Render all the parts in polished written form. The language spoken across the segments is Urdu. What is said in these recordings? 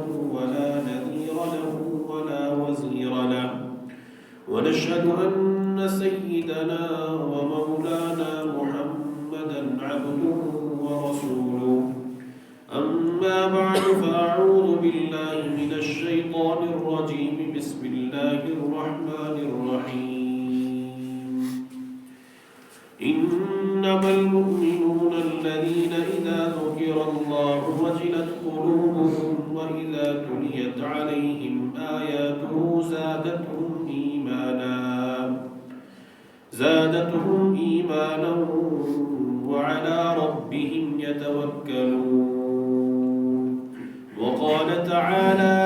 له ولا نذير له ولا وزير له، ونشهد أن سيدنا ومولانا محمدا عبده ورسوله. أما بعد فأعوذ بالله من الشيطان الرجيم. بسم الله الرحمن الرحيم. إنما المؤمنون الذين إذا ذكر الله وجلت قلوبهم وإذا تليت عليهم آياته زادتهم إيمانا وعلى ربهم يتوكلون. وقال تعالى: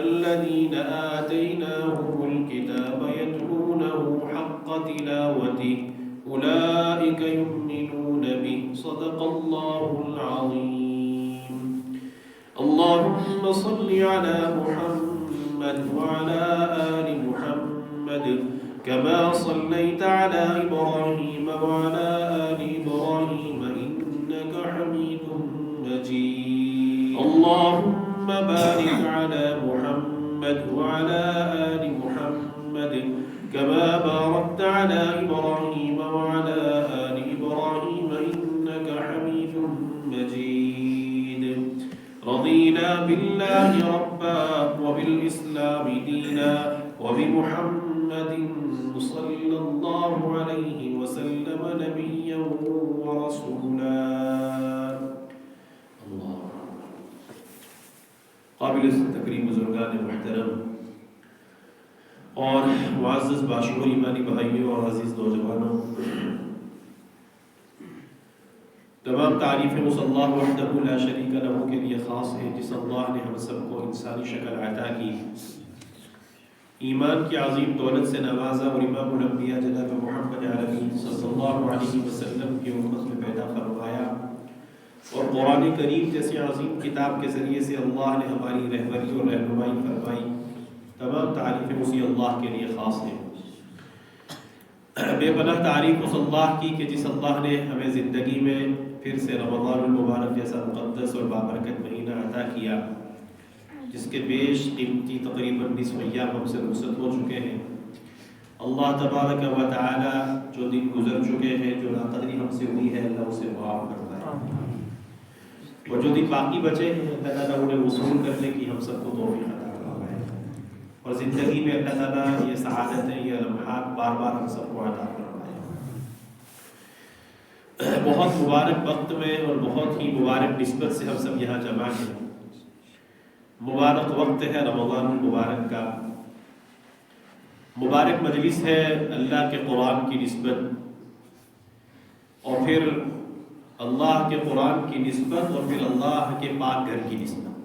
الذين آتيناهم الكتاب يتلونه حق تلاوته أولئك يؤمنون به. صدق الله العظيم. اللهم صل على محمد وعلى آل محمد كما صليت على إبراهيم وعلى آل إبراهيم إنك حميد مجيد. اللهم بارك على محمد وعلى آل محمد كما باركت على إبراهيم وعلى آل إبراهيم إنك حميد مجيد. رضينا بالله ربا وبالإسلام دينا وبمحمد صلى الله عليه وسلم نبيا ورسولا. اللہ قابل تکریم بزرگان محترم اور معزز باشعور ایمانی بھائیوں اور عزیز نوجوانوں، تمام تعریفیں اس اللہ وحدہ لا شریک لہ کے لیے خاص ہیں جس اللہ نے ہم سب کو انسانی شکل عطا کی، ایمان کی عظیم دولت سے نوازا اور امام الانبیاء جناب محمد عربی صلی اللہ علیہ وسلم کی امت میں پیدا فرمایا، اور قرآن کریم جیسی عظیم کتاب کے ذریعے سے اللہ نے ہماری رہبری اور رہنمائی فرمائی. تمام تعریفیں اسی اللہ کے لیے خاص ہیں. بے پناہ تعریف اس اللہ کی کہ جس اللہ نے ہمیں زندگی میں پھر سے رمضان المبارک جیسا مقدس اور بابرکت مہینہ عطا کیا، جس کے بیش قیمتی تقریباً 20 ایام ہم سے رخصت ہو چکے ہیں. اللہ تبارک و تعالی جو دن گزر چکے ہیں، جو ناقدری ہم سے ہوئی ہے، اللہ اسے معاف فرمائے، اور جو دن باقی بچے ہیں اللہ تعالیٰ انہیں وصول کرنے کی ہم سب کو توفیق عطا فرمائے، اور زندگی میں اللہ تعالیٰ یہ سعادتیں، یہ لمحات بار بار ہم سب کو عطا فرمائے. بہت مبارک وقت میں اور بہت ہی مبارک نسبت سے ہم سب یہاں جمع ہیں. مبارک وقت ہے رمضان المبارک کا، مبارک مجلس ہے اللہ کے قرآن کی نسبت، اور پھر اللہ کے قرآن کی نسبت، اور پھر اللہ کے پاک گھر کی نسبت.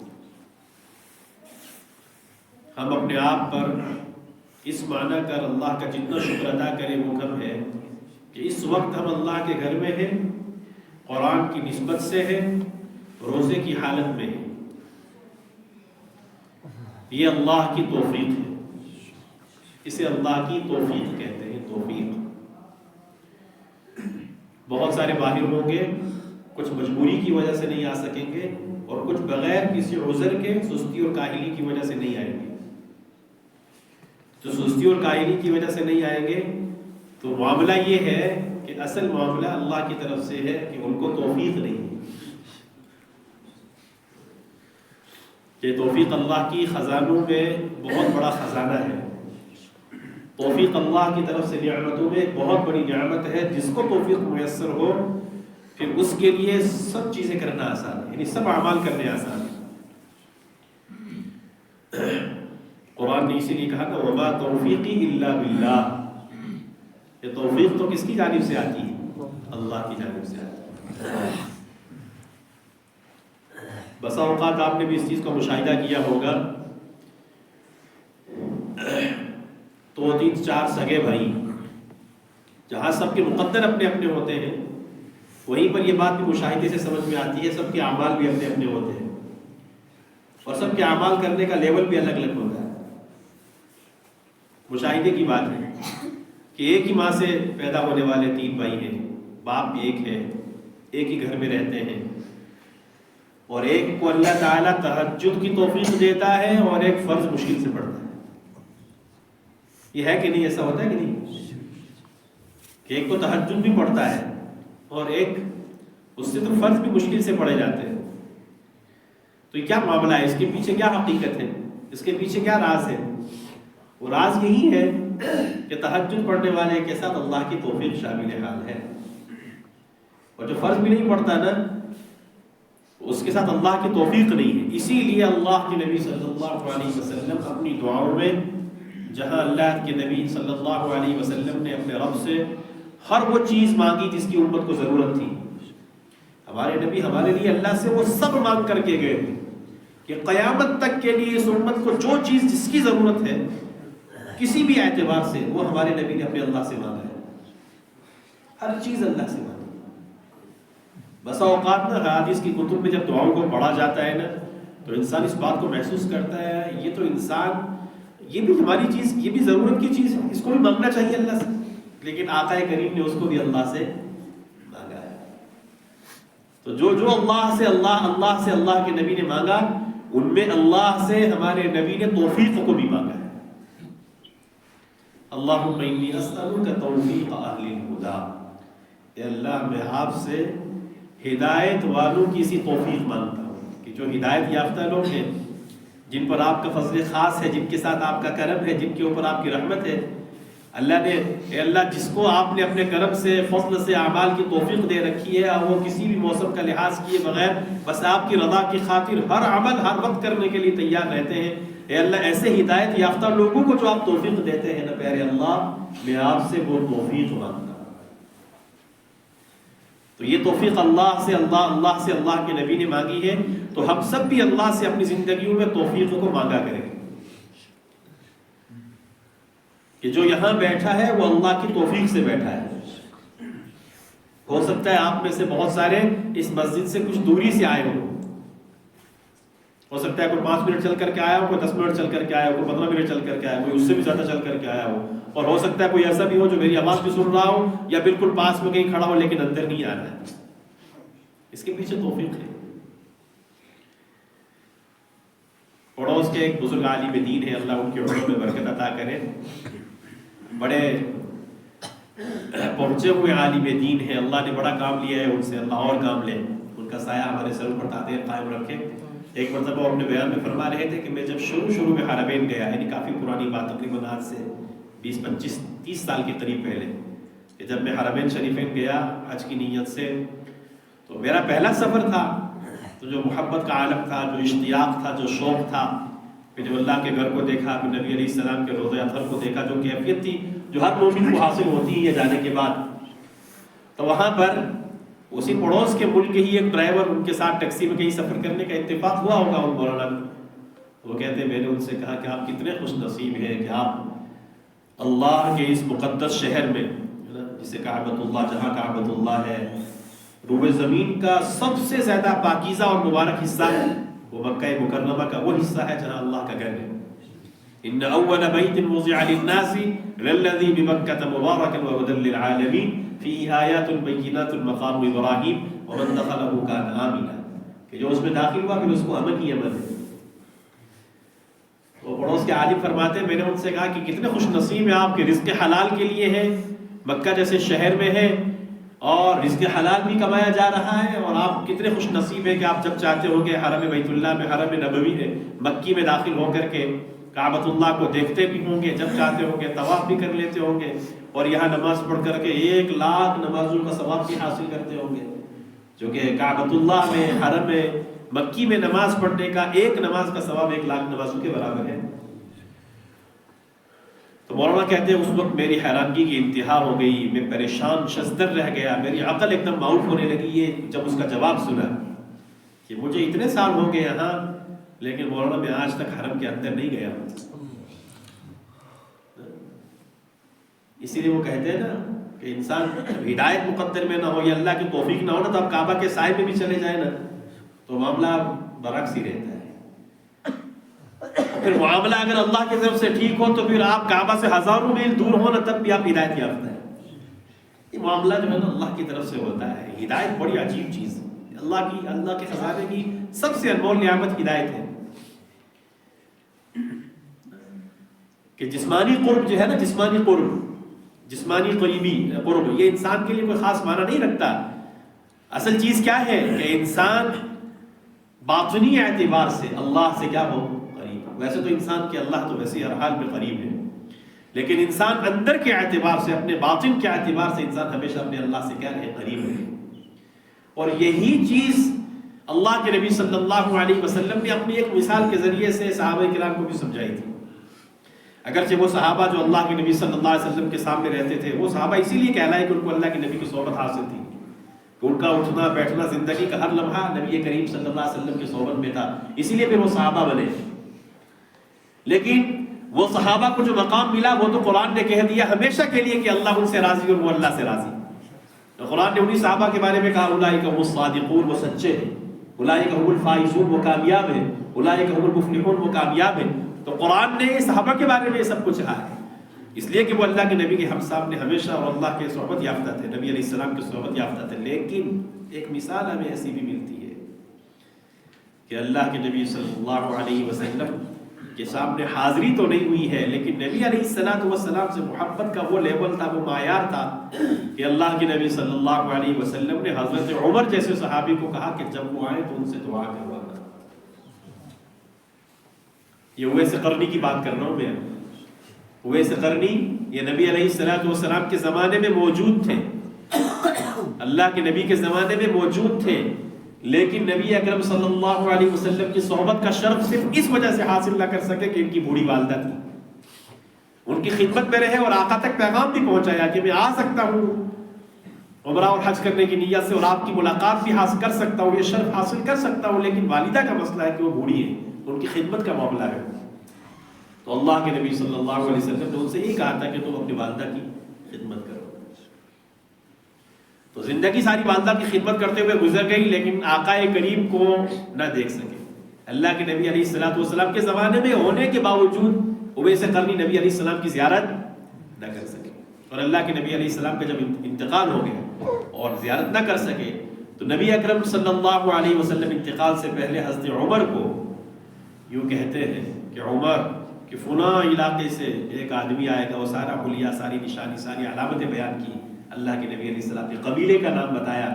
ہم اپنے آپ پر اس معنی کر اللہ کا جتنا شکر ادا کریں وہ کم ہے کہ اس وقت ہم اللہ کے گھر میں ہیں، قرآن کی نسبت سے ہیں، روزے کی حالت میں ہیں. یہ اللہ کی توفیق ہے، اسے اللہ کی توفیق کہتے ہیں. توفیق. بہت سارے باہر ہوں گے، کچھ مجبوری کی وجہ سے نہیں آ سکیں گے، اور کچھ بغیر کسی عذر کے سستی اور کاہلی کی وجہ سے نہیں آئیں گے. جو سستی اور کاہلی کی وجہ سے نہیں آئیں گے تو معاملہ یہ ہے کہ اصل معاملہ اللہ کی طرف سے ہے کہ ان کو توفیق نہیں ہے. کہ توفیق اللہ کی خزانوں میں بہت بڑا خزانہ ہے. توفیق اللہ کی طرف سے نعمتوں میں ایک بہت بڑی نعمت ہے. جس کو توفیق میسر ہو پھر اس کے لیے سب چیزیں کرنا آسان ہے، یعنی سب اعمال کرنے آسان ہے. قرآن نے اسی لیے کہا نا وَمَا تَوْفِيقِي إِلَّا بِاللَّهِ. یہ توفیق تو کس کی جانب سے آتی ہے؟ اللہ کی جانب سے آتی ہے. بسا اوقات آپ نے بھی اس چیز کا مشاہدہ کیا ہوگا، 2-3-4 سگے بھائی جہاں سب کے مقدر اپنے اپنے ہوتے ہیں، وہیں پر یہ بات بھی مشاہدے سے سمجھ میں آتی ہے، سب کے اعمال بھی اپنے اپنے ہوتے ہیں، اور سب کے اعمال کرنے کا لیول بھی الگ الگ ہوتا ہے. مشاہدے کی بات ہے کہ ایک ہی ماں سے پیدا ہونے والے 3 بھائی ہیں، باپ بھی ایک ہے، ایک ہی گھر میں رہتے ہیں، اور ایک کو اللہ تعالیٰ تہجد کی توفیق دیتا ہے اور ایک فرض مشکل سے پڑھتا ہے. یہ ہے کہ نہیں؟ ایسا ہوتا ہے کہ نہیں کہ ایک کو تہجد بھی پڑھتا ہے اور ایک اس سے تو فرض بھی مشکل سے پڑھے جاتے ہیں. تو یہ کیا معاملہ ہے؟ اس کے پیچھے کیا حقیقت ہے؟ اس کے پیچھے کیا راز ہے؟ وہ راز یہی ہے کہ تہجد پڑھنے والے کے ساتھ اللہ کی توفیق شامل حال ہے، اور جو فرض بھی نہیں پڑھتا نا اس کے ساتھ اللہ کی توفیق نہیں ہے. اسی لیے اللہ کے نبی صلی اللہ علیہ وسلم اپنی دعاؤں میں جہاں اللہ کے نبی صلی اللہ علیہ وسلم نے اپنے رب سے ہر وہ چیز مانگی جس کی امت کو ضرورت تھی، ہمارے نبی ہمارے لیے اللہ سے وہ سب مانگ کر کے گئے کہ قیامت تک کے لیے اس امت کو جو چیز جس کی ضرورت ہے کسی بھی اعتبار سے وہ ہمارے نبی نے اپنے اللہ سے مانگا ہے. ہر چیز اللہ سے مانگا. بسا اوقات نا حدیث کی کتب میں جب دعاؤں کو پڑھا جاتا ہے نا تو انسان اس بات کو محسوس کرتا ہے یہ تو انسان یہ بھی ہماری چیز، یہ بھی ضرورت کی چیز ہے، اس کو بھی مانگنا چاہیے اللہ سے. لیکن آقا کریم نے اس کو بھی اللہ سے مانگا ہے. تو جو اللہ سے اللہ کے نبی نے مانگا ان میں اللہ سے ہمارے نبی نے توفیق کو بھی مانگا ہے. اللہم انی اسألک توفیق اہل الہدی، اے اللہ میں آپ سے ہدایت والوں کی اسی توفیق مانگتا ہوں کہ جو ہدایت یافتہ لوگ ہیں، جن پر آپ کا فضل خاص ہے، جن کے ساتھ آپ کا کرم ہے، جن کے اوپر آپ کی رحمت ہے، اللہ نے اے اللہ جس کو آپ نے اپنے کرم سے فضل سے اعمال کی توفیق دے رکھی ہے اور وہ کسی بھی موسم کا لحاظ کیے بغیر بس آپ کی رضا کی خاطر ہر عمل ہر وقت کرنے کے لیے تیار رہتے ہیں، اے اللہ ایسے ہدایت یافتہ لوگوں کو جو آپ توفیق دیتے ہیں نا پیارے اللہ، میں آپ سے وہ توفیق مانگتا ہوں. تو یہ توفیق اللہ سے اللہ کے نبی نے مانگی ہے. تو ہم سب بھی اللہ سے اپنی زندگیوں میں توفیق کو مانگا کریں کہ جو یہاں بیٹھا ہے وہ اللہ کی توفیق سے بیٹھا ہے. ہو سکتا ہے آپ میں سے بہت سارے اس مسجد سے کچھ دوری سے آئے ہو سکتا ہے کوئی 5 منٹ چل کر کے آیا ہو، کوئی 10 منٹ چل کر کے آیا ہو، کوئی 15 منٹ چل کر کے آیا ہو، کوئی اس سے بھی زیادہ چل کر کے آیا ہو، اور ہو سکتا ہے کوئی ایسا بھی ہو جو میری آواز بھی سن رہا ہو یا بالکل پاس میں کہیں کھڑا ہو لیکن اندر نہیں آ رہا ہے. اس کے پیچھے توفیق ہے. پڑوس کے ایک بزرگ عالم دین ہے، اللہ ان کے عمر میں برکت عطا کرے، بڑے پہنچے ہوئے عالم دین ہیں، اللہ نے بڑا کام لیا ہے ان سے، اللہ اور کام لے، ان کا سایہ ہمارے سر پر قائم رکھے. ایک مرتبہ وہ اپنے بیان میں فرما رہے تھے کہ میں جب شروع میں حرمین گیا، یعنی کافی پرانی بات، تقریباً آج سے 20-25-30 سال کے قریب پہلے، کہ جب میں حرمین شریفین گیا حج کی نیت سے، تو میرا پہلا سفر تھا. تو جو محبت کا عالم تھا، جو اشتیاق تھا، جو شوق تھا، پھر جب اللہ کے گھر کو دیکھا، پھر نبی علیہ السلام کے روضہ اطہر کو دیکھا، جو کیفیت تھی جو ہر مومن کو حاصل ہوتی ہے جانے کے بعد، تو وہاں پر اسی پڑوس کے ملک ہی ایک ڈرائیور، ان کے ساتھ ٹیکسی میں کہیں سفر کرنے کا اتفاق ہوا ہوگا ان مولانا کو. وہ کہتے ہیں میں نے ان سے کہا کہ آپ کتنے خوش نصیب ہیں کہ آپ اللہ کے اس مقدس شہر میں، جسے کعبۃ اللہ، جہاں کعبۃ اللہ ہے، روئے زمین کا سب سے زیادہ پاکیزہ اور مبارک حصہ ہے وہ مکہ مکرمہ کا وہ حصہ ہے جہاں اللہ کا گھر ہے. ان اول بیت وضع للناس للذی بمکۃ مبارکا وہدی للعالمین فیہ آیات بینات مقام ابراہیم ومن دخلہ کان آمنا، کہ جو اس میں داخل ہوا پھر اس کو امن ہی امن ہے. تو پڑوس کے عالم فرماتے ہیں میں نے ان سے کہا کہ کتنے خوش نصیب ہیں آپ کے رزق حلال کے لیے ہے، مکہ جیسے شہر میں ہے اور رزق حلال بھی کمایا جا رہا ہے، اور آپ کتنے خوش نصیب ہیں کہ آپ جب چاہتے ہو کہ حرم بیت اللہ میں، حرم نبوی ہے مکی میں داخل ہو کر کے کعبۃ اللہ کو دیکھتے بھی ہوں گے، جب چاہتے ہوں گے طواف بھی کر لیتے ہوں گے، اور یہاں نماز پڑھ کر کے 1,00,000 نمازوں کا ثواب بھی حاصل کرتے ہوں گے، جو کہ کعبۃ اللہ میں، حرم مکی میں نماز پڑھنے کا ایک نماز کا ثواب 1,00,000 نمازوں کے برابر ہے. تو مولانا کہتے ہیں اس وقت میری حیرانگی کی انتہا ہو گئی، میں پریشان شزدر رہ گیا، میری عقل ایک دم معاف ہونے لگی یہ جب اس کا جواب سنا کہ مجھے اتنے سال ہو گئے یہاں لیکن مولانا میں آج تک حرم کے اندر نہیں گیا. اسی لیے وہ کہتے ہیں نا کہ انسان ہدایت مقدر میں نہ ہو یا اللہ کی توفیق نہ ہو نا تو اب کعبہ کے سائے میں بھی چلے جائیں نا تو معاملہ برعکس ہی رہتا ہے. پھر معاملہ اگر اللہ کی طرف سے ٹھیک ہو تو پھر آپ کعبہ سے ہزاروں میل دور ہو نا تب بھی آپ ہدایت یافتہ ہیں. یہ معاملہ جو ہے نا اللہ کی طرف سے ہوتا ہے. ہدایت بڑی عجیب چیز ہے. اللہ کے خزانے کی سب سے انمول نعمت ہدایت ہے کہ جسمانی قرب جو ہے نا، جسمانی قرب یہ انسان کے لیے کوئی خاص معنی نہیں رکھتا. اصل چیز کیا ہے کہ انسان باطنی اعتبار سے اللہ سے کیا ہو، قریب. ویسے تو انسان کے اللہ تو ویسے ہر حال میں قریب ہے، لیکن انسان اندر کے اعتبار سے، اپنے باطن کے اعتبار سے انسان ہمیشہ اپنے اللہ سے کیا ہے، قریب ہے. اور یہی چیز اللہ کے نبی صلی اللہ علیہ وسلم نے اپنی ایک مثال کے ذریعے سے صحابہ کرام کو بھی سمجھائی تھی. اگرچہ وہ صحابہ جو اللہ کے نبی صلی اللہ علیہ وسلم کے سامنے رہتے تھے، وہ صحابہ اسی لیے کہلائے کہ ان کو اللہ کے نبی کی صحبت حاصل تھی، کہ ان کا اٹھنا بیٹھنا زندگی کا ہر لمحہ نبی کریم صلی اللہ علیہ وسلم کی صحبت میں تھا، اسی لیے پھر وہ صحابہ بنے. لیکن وہ صحابہ کو جو مقام ملا وہ تو قرآن نے کہہ دیا ہمیشہ کے لیے کہ اللہ ان سے راضی اور وہ اللہ سے راضی. تو قرآن نے انہی صحابہ کے بارے میں کہا اولئک هم الصادقون، وہ سچے ہیں. اولئک هم الفائزون، وہ کامیاب ہیں. اولئک هم المفلحون، وہ کامیاب ہیں. تو قرآن نے صحابہ کے بارے میں یہ سب کچھ کہا ہے، اس لیے کہ وہ اللہ کے نبی کے ہم سامنے ہمیشہ اور اللہ کے صحبت یافتہ تھے، نبی علیہ السلام کی صحبت یافتہ تھے. لیکن ایک مثال ہمیں ایسی بھی ملتی ہے کہ اللہ کے نبی صلی اللہ علیہ وسلم کے سامنے حاضری تو نہیں ہوئی ہے، لیکن نبی علیہ السلام سے محبت کا وہ لیول تھا، وہ معیار تھا کہ اللہ کے نبی صلی اللہ علیہ وسلم نے حضرت عمر جیسے صحابی کو کہا کہ جب وہ آئے تو ان سے دعا کروانا. یہ اویس قرنی کی بات کر رہا ہوں میں. اویس قرنی یہ نبی علیہ السلام کے زمانے میں موجود تھے، اللہ کے نبی کے زمانے میں موجود تھے، لیکن نبی اکرم صلی اللہ علیہ وسلم کی صحبت کا شرف صرف اس وجہ سے حاصل نہ کر سکے کہ ان کی بوڑھی والدہ تھی. ان کی خدمت میں رہے اور آقا تک پیغام بھی پہنچایا کہ میں آ سکتا ہوں عمرہ اور حج کرنے کی نیت سے اور آپ کی ملاقات بھی حاصل کر سکتا ہوں، یہ شرف حاصل کر سکتا ہوں، لیکن والدہ کا مسئلہ ہے کہ وہ بوڑھی ہے، ان کی خدمت کا معاملہ ہے. تو اللہ کے نبی صلی اللہ علیہ وسلم نے ان سے یہ کہا تھا کہ تم اپنی والدہ کی خدمت کرو. تو زندگی ساری والدہ کی خدمت کرتے ہوئے گزر گئی، لیکن آقا کریم کو نہ دیکھ سکے. اللہ کے نبی علیہ السلام کے زمانے میں ہونے کے باوجود اویس قرنی نبی علیہ السلام کی زیارت نہ کر سکے. اور اللہ کے نبی علیہ السلام کا جب انتقال ہو گیا اور زیارت نہ کر سکے تو نبی اکرم صلی اللہ علیہ وسلم انتقال سے پہلے حضرت عمر کو یوں کہتے ہیں کہ عمر کہ فلاں علاقے سے ایک آدمی آئے گا، وہ سارا حلیہ، ساری نشانی، ساری علامتیں بیان کی. اللہ کے نبی علیہ السلام نے قبیلے کا نام بتایا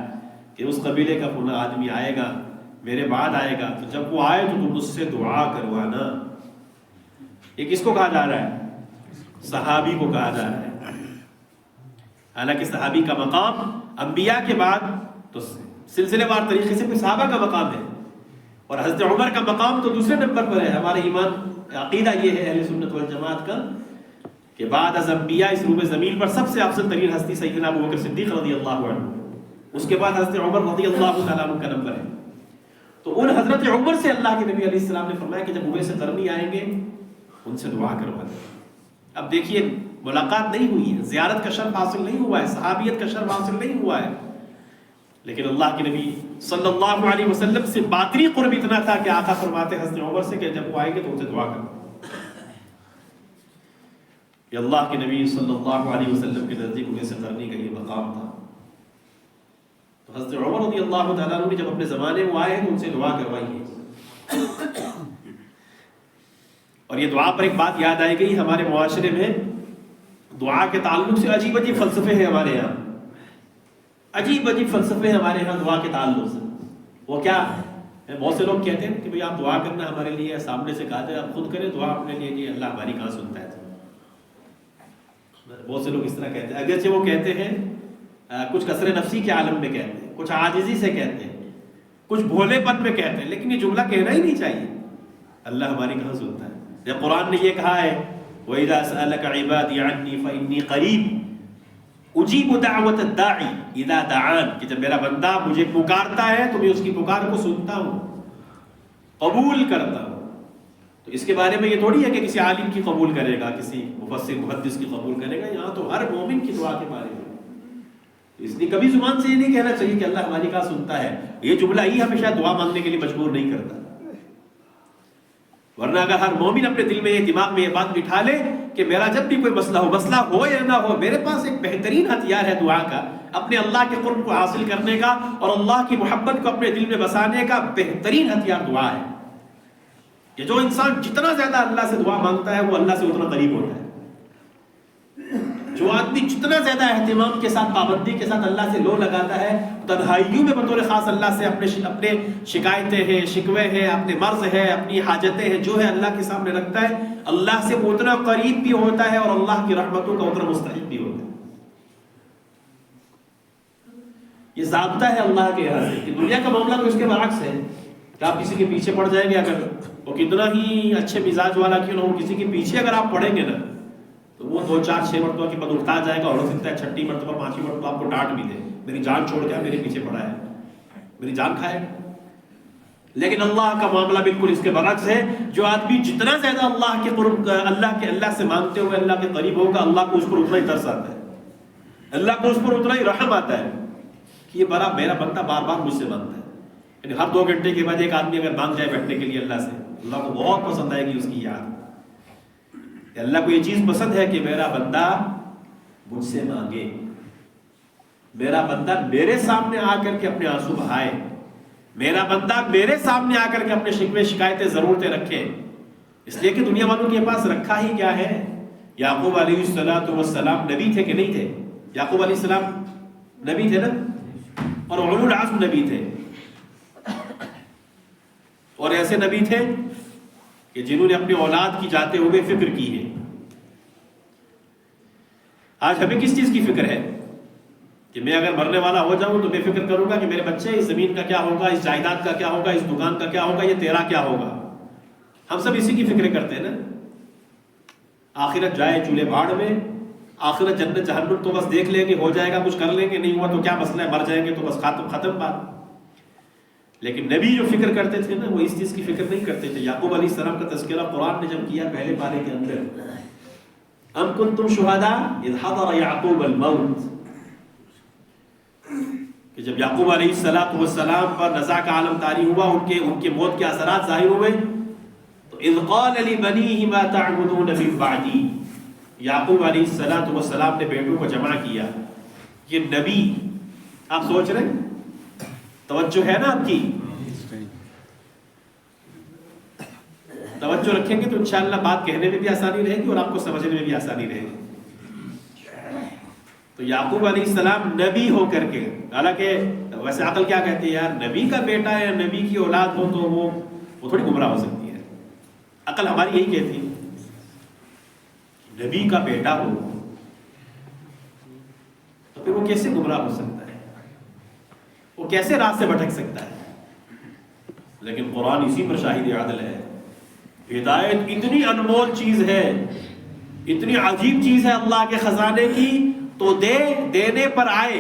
کہ اس قبیلے کا فلاں آدمی آئے گا، میرے بعد آئے گا، تو جب وہ آئے تو تم اس سے دعا کروانا. یہ کس کو کہا جا رہا ہے؟ صحابی کو کہا جا رہا ہے. حالانکہ صحابی کا مقام انبیاء کے بعد تو سلسلے وار طریقے سے صحابہ کا مقام ہے، اور حضرت عمر کا مقام تو دوسرے نمبر پر ہے. ہمارے ایمان عقیدہ یہ ہے اہل سنت والجماعت کا کہ بعد از انبیاء اس روح زمین پر سب سے افضل ترین ہستی سیدنا ابوبکر صدیق رضی اللہ عنہ، اس کے بعد حضرت عمر رضی اللہ تعالیٰ عنہ کا نمبر ہے. تو ان حضرت عمر سے اللہ کے نبی علیہ السلام نے فرمایا کہ جب اویس قرنی آئیں گے ان سے دعا کروا دیں. اب دیکھیے ملاقات نہیں ہوئی ہے، زیارت کا شرف حاصل نہیں ہوا ہے، صحابیت کا شرف حاصل نہیں ہوا ہے، لیکن اللہ کے نبی صلی اللہ علیہ وسلم سے باطنی قرب اتنا تھا کہ آقا فرماتے حضرت عمر سے کہ جب وہ آئیں گے تو ان سے دعا کرو. کہ اللہ کے نبی صلی اللہ علیہ وسلم کے نزدیک اویس قرنی کا یہ مقام تھا. تو حضرت عمر رضی اللہ تعالیٰ عنہ نے جب اپنے زمانے میں آئے تو ان سے دعا کروائی ہے. اور یہ دعا پر ایک بات یاد آئے گئی، ہمارے معاشرے میں دعا کے تعلق سے عجیب عجیب فلسفے ہیں ہمارے یہاں، عجیب عجیب فلسفے ہیں ہمارے یہاں دعا کے تعلق سے. وہ کیا ہے؟ بہت سے لوگ کہتے ہیں کہ بھئی آپ دعا کرنا ہمارے لیے سامنے سے کہا جائے، آپ خود کریں دعا اپنے لیے، جی اللہ ہماری کہاں سنتا ہے. بہت سے لوگ اس طرح کہتے ہیں، اگرچہ وہ کہتے ہیں کچھ کثر نفسی کے عالم میں کہتے ہیں، کچھ عاجزی سے کہتے ہیں، کچھ بھولے پن میں کہتے ہیں، لیکن یہ جملہ کہنا ہی نہیں چاہیے. اللہ ہماری کہاں سنتا ہے؟ جب قرآن نے یہ کہا ہے وَإِذَا سَأَلَكَ عِبَادِي عَنِّي فَإِنِّي قَرِيبٌ أُجِيبُ دَعْوَةَ الدَّاعِ إِذَا دَعَانِ، کہ جب میرا بندہ مجھے پکارتا ہے تو میں اس کی پکار کو سنتا ہوں، قبول کرتا ہوں. تو اس کے بارے میں یہ تھوڑی ہے کہ کسی عالم کی قبول کرے گا، کسی مفسر محدث کی قبول کرے گا. یہاں تو ہر مومن کی دعا کے بارے میں، اس لیے کبھی زبان سے یہ نہیں کہنا چاہیے کہ اللہ ہماری کہاں سنتا ہے. یہ جملہ ہی ہمیشہ دعا مانگنے کے لیے مجبور نہیں کرتا. ورنہ اگر ہر مومن اپنے دل میں یہ دماغ میں یہ بات بٹھا لے کہ میرا جب بھی کوئی مسئلہ ہو یا نہ ہو، میرے پاس ایک بہترین ہتھیار ہے دعا کا، اپنے اللہ کے قرب کو حاصل کرنے کا اور اللہ کی محبت کو اپنے دل میں بسانے کا بہترین ہتھیار دعا ہے کہ جو انسان جتنا زیادہ اللہ سے دعا مانگتا ہے وہ اللہ سے اتنا قریب ہوتا ہے. جو آدمی جتنا زیادہ اہتمام کے ساتھ پابندی کے ساتھ اللہ سے لو لگاتا ہے تنہائیوں میں بطور خاص اللہ سے اپنے شکایتیں ہیں شکوے ہیں اپنے مرض ہے اپنی حاجتیں ہیں جو ہے اللہ کے سامنے رکھتا ہے اللہ سے وہ اتنا قریب بھی ہوتا ہے اور اللہ کی رحمتوں کا اتنا مستحق بھی ہوتا ہے. یہ ضابطہ ہے اللہ کے یہاں سے کہ دنیا کا معاملہ تو اس کے برعکس ہے کہ آپ کسی کے پیچھے پڑ جائیں گے اگر وہ کتنا ہی اچھے مزاج والا کیوں نہ ہو کسی کے پیچھے اگر آپ پڑیں گے نا تو وہ 2-4-6 مرتبہ کے بعد اٹھتا جائے گا اور ہو سکتا ہے 6 مرتبہ 5 مرتبہ آپ کو ڈانٹ بھی دے میری جان چھوڑ کے میرے پیچھے پڑا ہے میری جان کھائے. لیکن اللہ کا معاملہ بالکل اس کے برعکس ہے. جو آدمی جتنا زیادہ اللہ کے قرب اللہ سے مانگتے ہوئے اللہ کے قریب ہوگا اللہ کو اس پر اتنا ہی ترس آتا ہے اللہ کو اس پر اتنا ہی رحم آتا ہے کہ یہ میرا بندہ بار بار مجھ سے مانگتا ہے. یعنی ہر 2 گھنٹے کے بعد ایک آدمی اگر مانگ جائے بیٹھنے کے لیے اللہ سے اللہ کو بہت پسند آئے گی اس کی یاد. اللہ کو یہ چیز پسند ہے کہ میرا بندہ مجھ سے مانگے میرا بندہ میرے سامنے آ کر کے اپنے آنسو بہائے میرا بندہ میرے سامنے آ کر کے اپنے شکوے شکایتیں ضرورتیں رکھے. اس لیے کہ دنیا والوں کے پاس رکھا ہی کیا ہے. یعقوب علیہ السلام نبی تھے کہ نہیں تھے؟ یعقوب علیہ السلام نبی تھے نا اور اولو العزم نبی تھے اور ایسے نبی تھے کہ جنہوں نے اپنی اولاد کی جاتے ہوئے فکر کی ہے. آج ہمیں کس چیز کی فکر ہے کہ میں اگر مرنے والا ہو جاؤں تو میں فکر کروں گا کہ میرے بچے اس زمین کا کیا ہوگا اس جائیداد کا کیا ہوگا اس دکان کا کیا ہوگا یہ تیرا کیا ہوگا. ہم سب اسی کی فکریں کرتے ہیں نا. آخرت جائے چولہے بھاڑ میں آخرت جنت جہنم تو بس دیکھ لیں گے ہو جائے گا کچھ کر لیں گے نہیں ہوا تو کیا مسئلہ ہے مر جائیں گے تو بس ختم بات. لیکن نبی جو فکر کرتے تھے نا وہ اس چیز کی فکر نہیں کرتے تھے. یعقوب علیہ السلام کا تذکرہ قرآن نے جب کیا پہلے پارے کے اندر ام کنتم شہداء اذ حضر یعقوب الموت کہ جب یعقوب علیہ السلام پر نزاع کا عالم طاری ہوا ان کے موت کے اثرات ظاہر ہوئے تو اذ قال لبنیہ ما تعبدون من بعدی یعقوب علیہ السلام نے بیٹوں کو جمع کیا. یہ نبی آپ سوچ رہے ہیں توجہ ہے نا آپ کی توجہ رکھیں گے تو انشاءاللہ بات کہنے میں بھی آسانی رہے گی اور آپ کو سمجھنے میں بھی آسانی رہے گی. تو یعقوب علیہ السلام نبی ہو کر کے حالانکہ ویسے عقل کیا کہتی ہے یار نبی کا بیٹا ہے نبی کی اولاد ہو تو وہ تھوڑی گمراہ ہو سکتی ہے. عقل ہماری یہی کہتی ہے نبی کا بیٹا ہو تو پھر وہ کیسے گمراہ ہو سکتا ہے وہ کیسے راہ سے بھٹک سکتا ہے. لیکن قرآن اسی پر شاہد عدل ہے. ہدایت اتنی انمول چیز ہے اتنی عجیب چیز ہے اللہ کے خزانے کی تو دینے پر آئے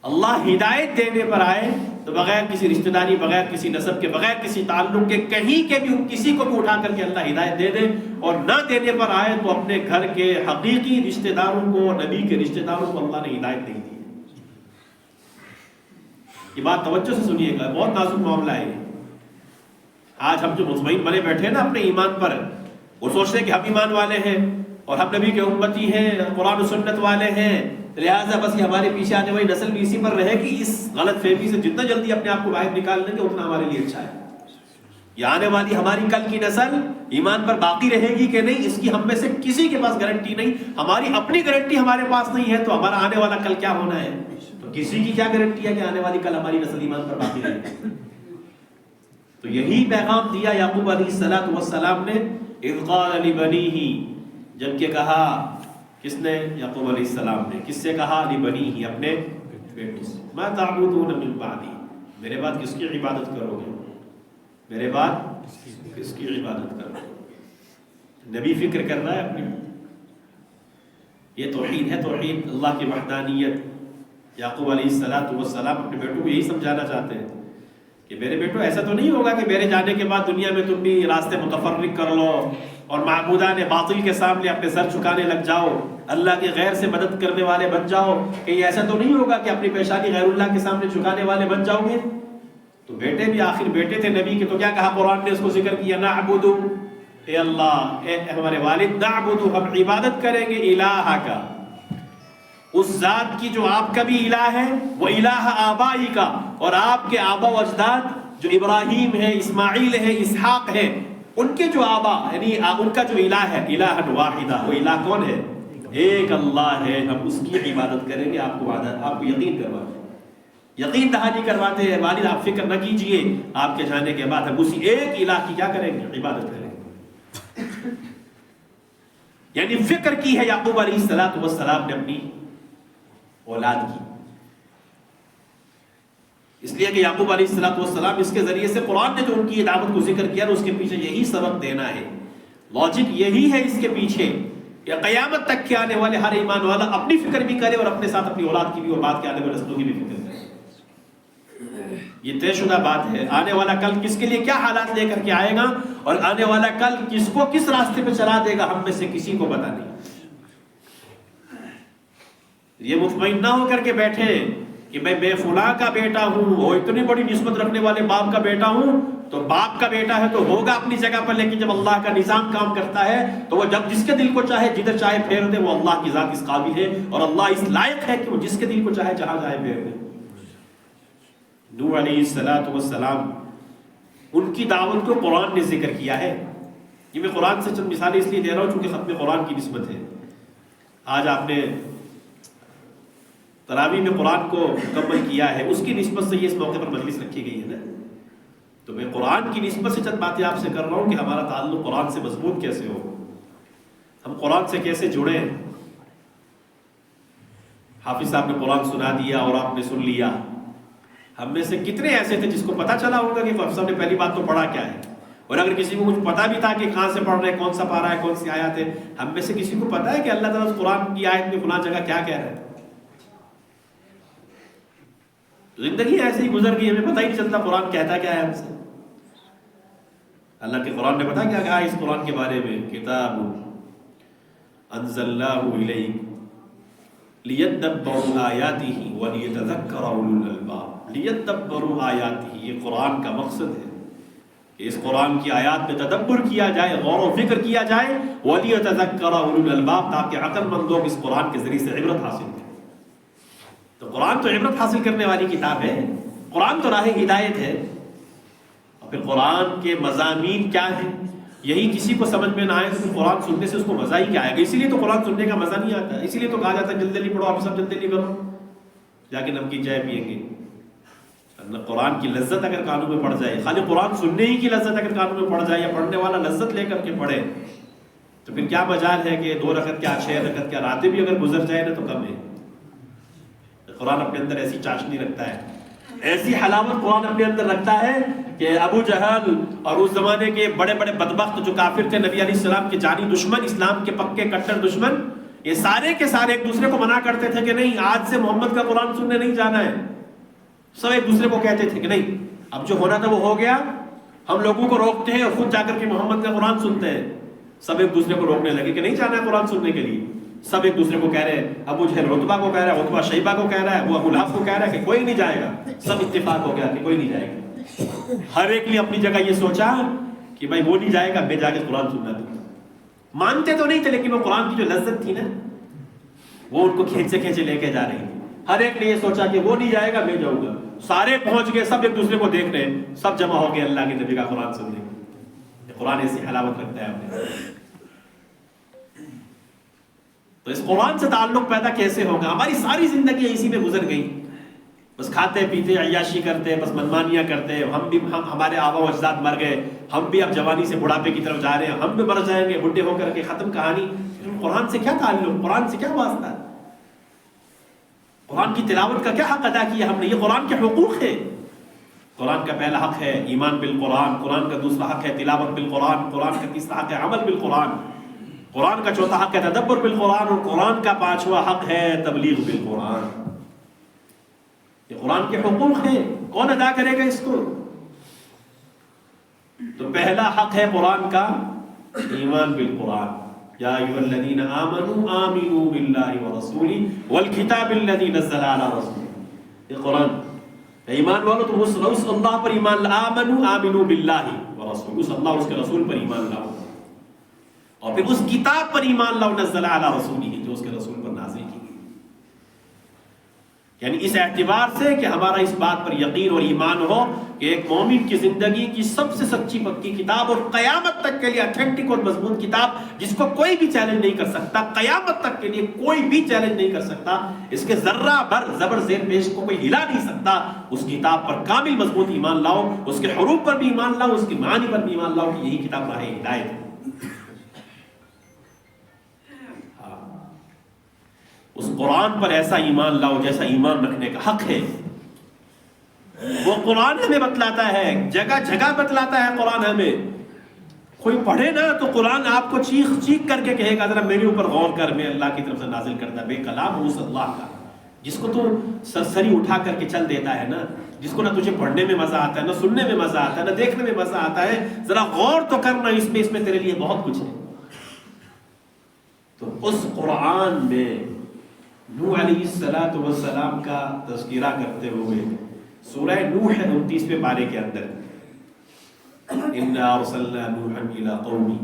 اللہ ہدایت دینے پر آئے تو بغیر کسی رشتہ داری بغیر کسی نسب کے بغیر کسی تعلق کے کہیں کے بھی کسی کو بھی اٹھا کر کے اللہ ہدایت دے دے اور نہ دینے پر آئے تو اپنے گھر کے حقیقی رشتہ داروں کو نبی کے رشتہ داروں کو اللہ نے ہدایت نہیں دی. یہ بات توجہ سے سنیے گا بہت نازک معاملہ ہے. آج ہم جو مطمئن بنے بیٹھے ہیں نا اپنے ایمان پر وہ سوچتے ہیں کہ ہم ایمان والے ہیں اور ہم نبی کے امتی ہیں قرآن و سنت والے ہیں لہٰذا بس یہ ہمارے پیچھے آنے والی نسل بھی اسی پر رہے گی. اس غلط فہمی سے جتنا جلدی اپنے آپ کو باہر نکال لیں گے اتنا ہمارے لیے اچھا ہے. یہ آنے والی ہماری کل کی نسل ایمان پر باقی رہے گی کہ نہیں اس کی ہم میں سے کسی کے پاس گارنٹی نہیں. ہماری اپنی گارنٹی ہمارے پاس نہیں ہے تو ہمارا آنے والا کل کیا ہونا ہے تو کسی کی کیا گارنٹی ہے کہ آنے والی کل ہماری نسل ایمان پر باقی رہے گی. تو یہی پیغام دیا یعقوب علیہ السلام نے اذ قال لبنیہ جبکہ کہا کس نے یعقوب علیہ السلام نے کس سے کہا لبنیہ اپنے بیٹوں سے ما تعبدون من بعدی میرے بعد کس کی عبادت کرو گے میرے بعد کس کی عبادت کرو گے. نبی فکر کر رہا ہے اپنی یہ توحید ہے توحید اللہ کی وحدانیت. یعقوب علیہ السلام اپنے بیٹوں کو یہی سمجھانا چاہتے ہیں کہ میرے بیٹو ایسا تو نہیں ہوگا کہ میرے جانے کے بعد دنیا میں تم بھی راستے متفرق کر لو اور معبودان باطل کے سامنے اپنے سر جھکانے لگ جاؤ اللہ کے غیر سے مدد کرنے والے بن جاؤ. کہ ایسا تو نہیں ہوگا کہ اپنی پیشانی غیر اللہ کے سامنے جھکانے والے بن جاؤ گے. تو بیٹے بھی آخر بیٹے تھے نبی کے تو کیا کہا قرآن نے اس کو ذکر کیا نعبد اے اللہ اے ہمارے والد نعبد ہم عبادت کریں گے الہ کا اس ذات کی جو آپ کا بھی الہ ہے، وہ الہ آبائی کا، اور آپ کے آبا و اجداد جو ابراہیم ہے، اسماعیل ہے، اسحاق ہے، ان کے جو آبا یعنی ان کا جو الہ ہے، الہ واحدہ، وہ الہ کون ہے؟ ایک اللہ ہے. ہم اس کی عبادت کریں گے. آپ کو یقین کرواتے ہیں، یقین دہانی کرواتے ہیں. والد آپ فکر نہ کیجئے، آپ کے جانے کے بعد ہم اسی ایک الہ کی کیا کریں گے؟ عبادت کریں گے. یعنی فکر کی ہے یعقوب علیہ السلام نے اپنی اولاد کی. اس لیے کہ یعقوب علیہ السلام اس کے ذریعے سے قرآن نے جو ان کی دعوت کو ذکر کیا، اس کے پیچھے یہی سبق دینا ہے. لاجک یہی ہے اس کے پیچھے کہ قیامت تک کے آنے والے ہر ایمان والا اپنی فکر بھی کرے اور اپنے ساتھ اپنی اولاد کی بھی اور بعد کے آنے والے نسلوں کی بھی فکر کرے. یہ طے شدہ بات ہے. آنے والا کل کس کے لیے کیا حالات لے کر کے آئے گا اور آنے والا کل کس کو کس راستے پہ چلا دے گا، ہم میں سے کسی کو پتا نہیں. یہ مطمئن نہ ہو کر کے بیٹھے کہ میں فلاں کا بیٹا ہوں، وہ اتنی بڑی نسبت رکھنے والے باپ کا بیٹا ہوں، تو باپ کا بیٹا ہے تو ہوگا اپنی جگہ پر، لیکن جب اللہ کا نظام کام کرتا ہے تو وہ جب جس کے دل کو چاہے جدھر چاہے پھیر دے. وہ اللہ کی ذات اس قابل ہے اور اللہ اس لائق ہے کہ وہ جس کے دل کو چاہے جہاں چاہے پھیر دے. نوح علیہ السلام ان کی دعوت کو قرآن نے ذکر کیا ہے. یہ میں قرآن سے چند مثالیں اس لیے دے رہا ہوں چونکہ ختم قرآن کی نسبت ہے. آج آپ نے تراویح میں قرآن کو مکمل کیا ہے، اس کی نسبت سے یہ اس موقع پر مجلس رکھی گئی ہے نا. تو میں قرآن کی نسبت سے چند باتیں آپ سے کر رہا ہوں کہ ہمارا تعلق قرآن سے مضبوط کیسے ہو، ہم قرآن سے کیسے جڑیں. حافظ صاحب نے قرآن سنا دیا اور آپ نے سن لیا. ہم میں سے کتنے ایسے تھے جس کو پتا چلا ہوگا کہ حافظ صاحب نے پہلی بات تو پڑھا کیا ہے، اور اگر کسی کو کچھ پتا بھی تھا کہ کہاں سے پڑھ رہے ہیں، کون سا پارہ ہے، کون سی آیات ہے. ہم میں سے کسی کو پتا ہے کہ اللہ تعالیٰ قرآن کی آیت میں فلاں جگہ کیا کہہ رہا ہے؟ زندگی ایسے ہی گزر گئی، ہمیں پتہ ہی نہیں چلتا قرآن کہتا کیا ہے ہم سے. اللہ کے قرآن نے پتا کیا کہا اس قرآن کے بارے میں؟ کتاب انزلناہ الیک لیدبروا آیاتہ ولیتذکر اولو الالباب. لیدبروا آیاتہ، یہ قرآن کا مقصد ہے کہ اس قرآن کی آیات میں تدبر کیا جائے، غور و فکر کیا جائے. ولیتذکر اولو الالباب، تاکہ عقل مند لوگ اس قرآن کے ذریعے سے عبرت حاصل کریں. تو قرآن تو عبرت حاصل کرنے والی کتاب ہے، قرآن تو راہ ہدایت ہے. اور پھر قرآن کے مضامین کیا ہیں یہی کسی کو سمجھ میں نہ آئے تو پھر قرآن سننے سے اس کو مزہ ہی کیا آئے گا. اسی لیے تو قرآن سننے کا مزہ نہیں آتا، اسی لیے تو کہا جاتا ہے جلدی جلدی پڑھو، آپ سب جلدی جلدی کرو، جا کے نمکین چائے پیئیں گے. قرآن کی لذت اگر کانوں میں پڑ جائے، خالی قرآن سننے ہی کی لذت اگر کانوں میں پڑ جائے یا پڑھنے والا لذت لے کر کے پڑھے، تو پھر کیا مجال ہے کہ 2 رکعت کیا 6 رکعت کیا راتیں بھی اگر گزر جائے نا تو کم ہے. قرآن اپنے اندر ایسی چاشنی رکھتا ہے، ایسی حلاوت قرآن اپنے اندر رکھتا ہے کہ ابو جہل اور اس زمانے کے بڑے بڑے بدبخت جو کافر تھے، نبی علیہ السلام کے جانی دشمن، اسلام کے پکے کٹر دشمن، یہ سارے کے سارے ایک دوسرے کو منع کرتے تھے کہ نہیں آج سے محمد کا قرآن سننے نہیں جانا ہے. سب ایک دوسرے کو کہتے تھے کہ نہیں اب جو ہونا تھا وہ ہو گیا، ہم لوگوں کو روکتے ہیں اور خود جا کر کے محمد کا قرآن سنتے ہیں. سب ایک دوسرے کو روکنے لگے کہ نہیں جانا ہے قرآن سننے کے لیے. سب ایک دوسرے کو کہہ رہے ہیں، ابو جہل عتبہ کو کہہ رہا ہے، عتبہ شیبہ کو کہہ رہا ہے، وہ ابو لہب کو کہہ رہا ہے کہ کوئی نہیں جائے گا. سب اتفاق ہو گیا کہ کوئی نہیں جائے گا. ہر ایک نے اپنی جگہ یہ سوچا کہ بھائی وہ نہیں جائے گا، میں جا کے قرآن سننا دوں. مانتے تو نہیں تھے لیکن وہ قرآن کی جو لذت تھی نا وہ ان کو کھینچے کھینچے لے کے جا رہی تھی. ہر ایک نے یہ سوچا کہ وہ نہیں جائے گا میں جاؤں گا. سارے پہنچ گئے، سب ایک دوسرے کو دیکھ رہے ہیں، سب جمع ہو گئے اللہ کے نبی کا قرآن سننے. قرآن ایسی حلاوت رکھتا ہے اپنے. تو اس قرآن سے تعلق پیدا کیسے ہوگا؟ ہماری ساری زندگی اسی میں گزر گئی، بس کھاتے پیتے عیاشی کرتے، بس منمانیاں کرتے. ہمارے آبا و اجداد مر گئے، ہم بھی اب جوانی سے بڑھاپے کی طرف جا رہے ہیں، ہم بھی مر جائیں گے بڈھے ہو کر کے، ختم کہانی. قرآن سے کیا تعلق، قرآن سے کیا واسطہ؟ قرآن کی تلاوت کا کیا حق ادا کیا ہم نے؟ یہ قرآن کے حقوق ہے. قرآن کا پہلا حق ہے ایمان بالقرآن، قرآن کا دوسرا حق ہے تلاوت بالقرآن، قرآن کا تیسرا حق ہے عمل بالقرآن، قرآن کا چوتھا حق ہے تدبر بالقرآن، اور قرآن کا 5واں حق ہے تبلیغ بالقرآن. یہ قرآن کے حقوق ہیں، کون ادا کرے گا اس کو؟ تو پہلا حق ہے قرآن کا ایمان بالقرآن. یا ایھا الذین آمنوا آمنوا باللہ ورسولہ والکتاب الذی نزل علی رسولہ. یہ قرآن ایمان والو تم اس اللہ پر ایمان لاؤ، آمنوا آمنوا باللہ ورسولہ، اس اللہ اس کے رسول پر ایمان لاؤ، اور پھر اس کتاب پر ایمان لاؤ نزل علی رسولہ، جو اس کے رسول پر نازل کی گئی. یعنی اس اعتبار سے کہ ہمارا اس بات پر یقین اور ایمان ہو کہ ایک مومن کی زندگی کی سب سے سچی پکی کتاب اور قیامت تک کے لیے اتھینٹک اور مضبوط کتاب جس کو کوئی بھی چیلنج نہیں کر سکتا، قیامت تک کے لیے کوئی بھی چیلنج نہیں کر سکتا، اس کے ذرہ بر زبر زیر پیش کو کوئی ہلا نہیں سکتا، اس کتاب پر کامل مضبوط ایمان لاؤ، اس کے حروف پر بھی ایمان لاؤ، اس کی معانی پر بھی ایمان لاؤ کہ یہی کتاب راہ ہدایت ہے۔ اس قرآن پر ایسا ایمان لاؤ جیسا ایمان رکھنے کا حق ہے۔ وہ قرآن ہمیں بتلاتا ہے، جگہ جگہ بتلاتا ہے قرآن ہمیں۔ کوئی پڑھے نا تو قرآن آپ کو چیخ چیخ کر کے کہے گا ذرا میرے اوپر غور کر، میں اللہ کی طرف سے نازل کرتا بے کلام ہوں اس اللہ کا، جس کو تو سرسری اٹھا کر کے چل دیتا ہے نا، جس کو نہ تجھے پڑھنے میں مزہ آتا ہے، نہ سننے میں مزہ آتا ہے، نہ دیکھنے میں مزہ آتا ہے، ذرا غور تو کرنا، اس میں تیرے لیے بہت کچھ ہے۔ تو اس قرآن میں نوح علیہ السلام کا تذکرہ کرتے ہوئے سورہ نوح 29ویں پارے کے اندر اِنَّا أَرْسَلْنَا نُوحًا إِلَىٰ قَوْمِهِ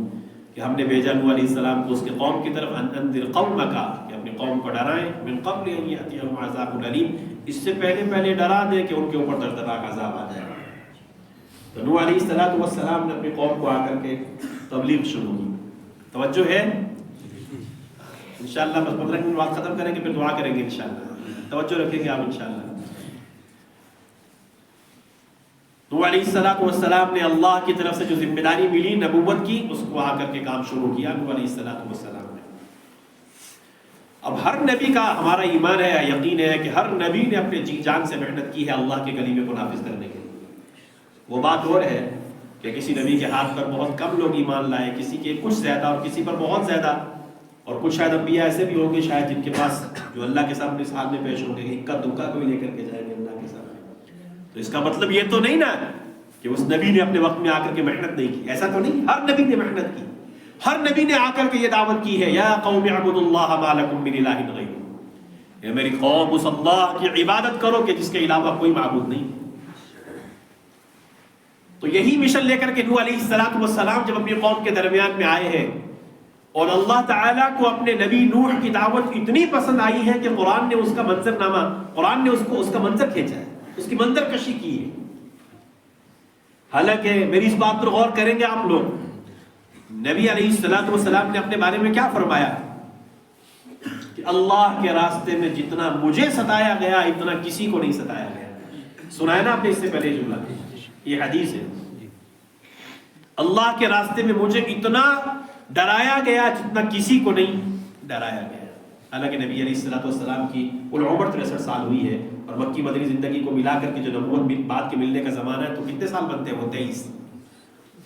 کہ ہم نے بھیجا نوح علیہ السلام کو اس کے قوم کی طرف ان انذر قومك کہ اپنی قوم کو ڈرائیں من قبل ان یأتیہم عذاب الیم، اس سے پہلے ڈرا دیں کہ ان کے اوپر دردناک عذاب آ جائے۔ تو نوح علیہ السلام نے اپنی قوم کو آ کر کے تبلیغ شروع کی۔ توجہ ہے انشاءاللہ، بس 15 منٹ بعد ختم کریں گے، پھر دعا کریں گے انشاءاللہ، توجہ رکھیں گے آپ انشاءاللہ۔ نوح علیہ السلام نے اللہ کی طرف سے جو ذمہ داری ملی نبوت کی، اس کو آ کر کے کام شروع کیا نوح علیہ السلام نے۔ اب ہر نبی کا ہمارا ایمان ہے، یقین ہے کہ ہر نبی نے اپنے جی جان سے محنت کی ہے اللہ کے کلمے کو نافذ کرنے کے لیے۔ وہ بات اور ہے کہ کسی نبی کے ہاتھ پر بہت کم لوگ ایمان لائے، کسی کے کچھ زیادہ اور کسی پر بہت زیادہ، اور کچھ شاید انبیاء ایسے بھی ہوں گے شاید جن کے پاس جو اللہ کے سامنے اس حال میں پیش ہوں گے کہ اکا دکا کوئی لے کر کے جائیں گے اللہ کے سامنے۔ تو اس کا مطلب یہ تو نہیں نا کہ اس نبی نے اپنے وقت میں آ کر کے محنت نہیں کی، ایسا تو نہیں، ہر نبی نے محنت کی، ہر نبی نے آ کر کے یہ دعوت کی ہے یا قوم اعبدوا اللہ ما لکم من الہ غیرہ، اے میری قوم اس اللہ کی عبادت کرو کہ جس کے علاوہ کوئی معبود نہیں۔ تو یہی مشن لے کر کے نوح علیہ السلام جب اپنی قوم کے درمیان میں آئے ہیں، اور اللہ تعالیٰ کو اپنے نبی نوح کی دعوت اتنی پسند آئی ہے کہ قرآن نے اس کا منظرنامہ، قرآن نے اس کا منظر کھینچا ہے، اس کی منظر کشی کی ہے۔ حالانکہ میری اس بات پر غور کریں گے آپ لوگ، نبی علیہ السلام نے اپنے بارے میں کیا فرمایا کہ اللہ کے راستے میں جتنا مجھے ستایا گیا اتنا کسی کو نہیں ستایا گیا۔ سنا ہے نا آپ نے اس سے پہلے جملہ، یہ حدیث ہے، اللہ کے راستے میں مجھے اتنا ڈرایا گیا جتنا کسی کو نہیں ڈرایا گیا۔ حالانکہ نبی علیہ السلام کی کل عمر 63 سال ہوئی ہے، اور مکی مدنی زندگی کو ملا کر کے جو نبوت بعد کے ملنے کا زمانہ ہے تو کتنے سال بنتے ہیں وہ 23۔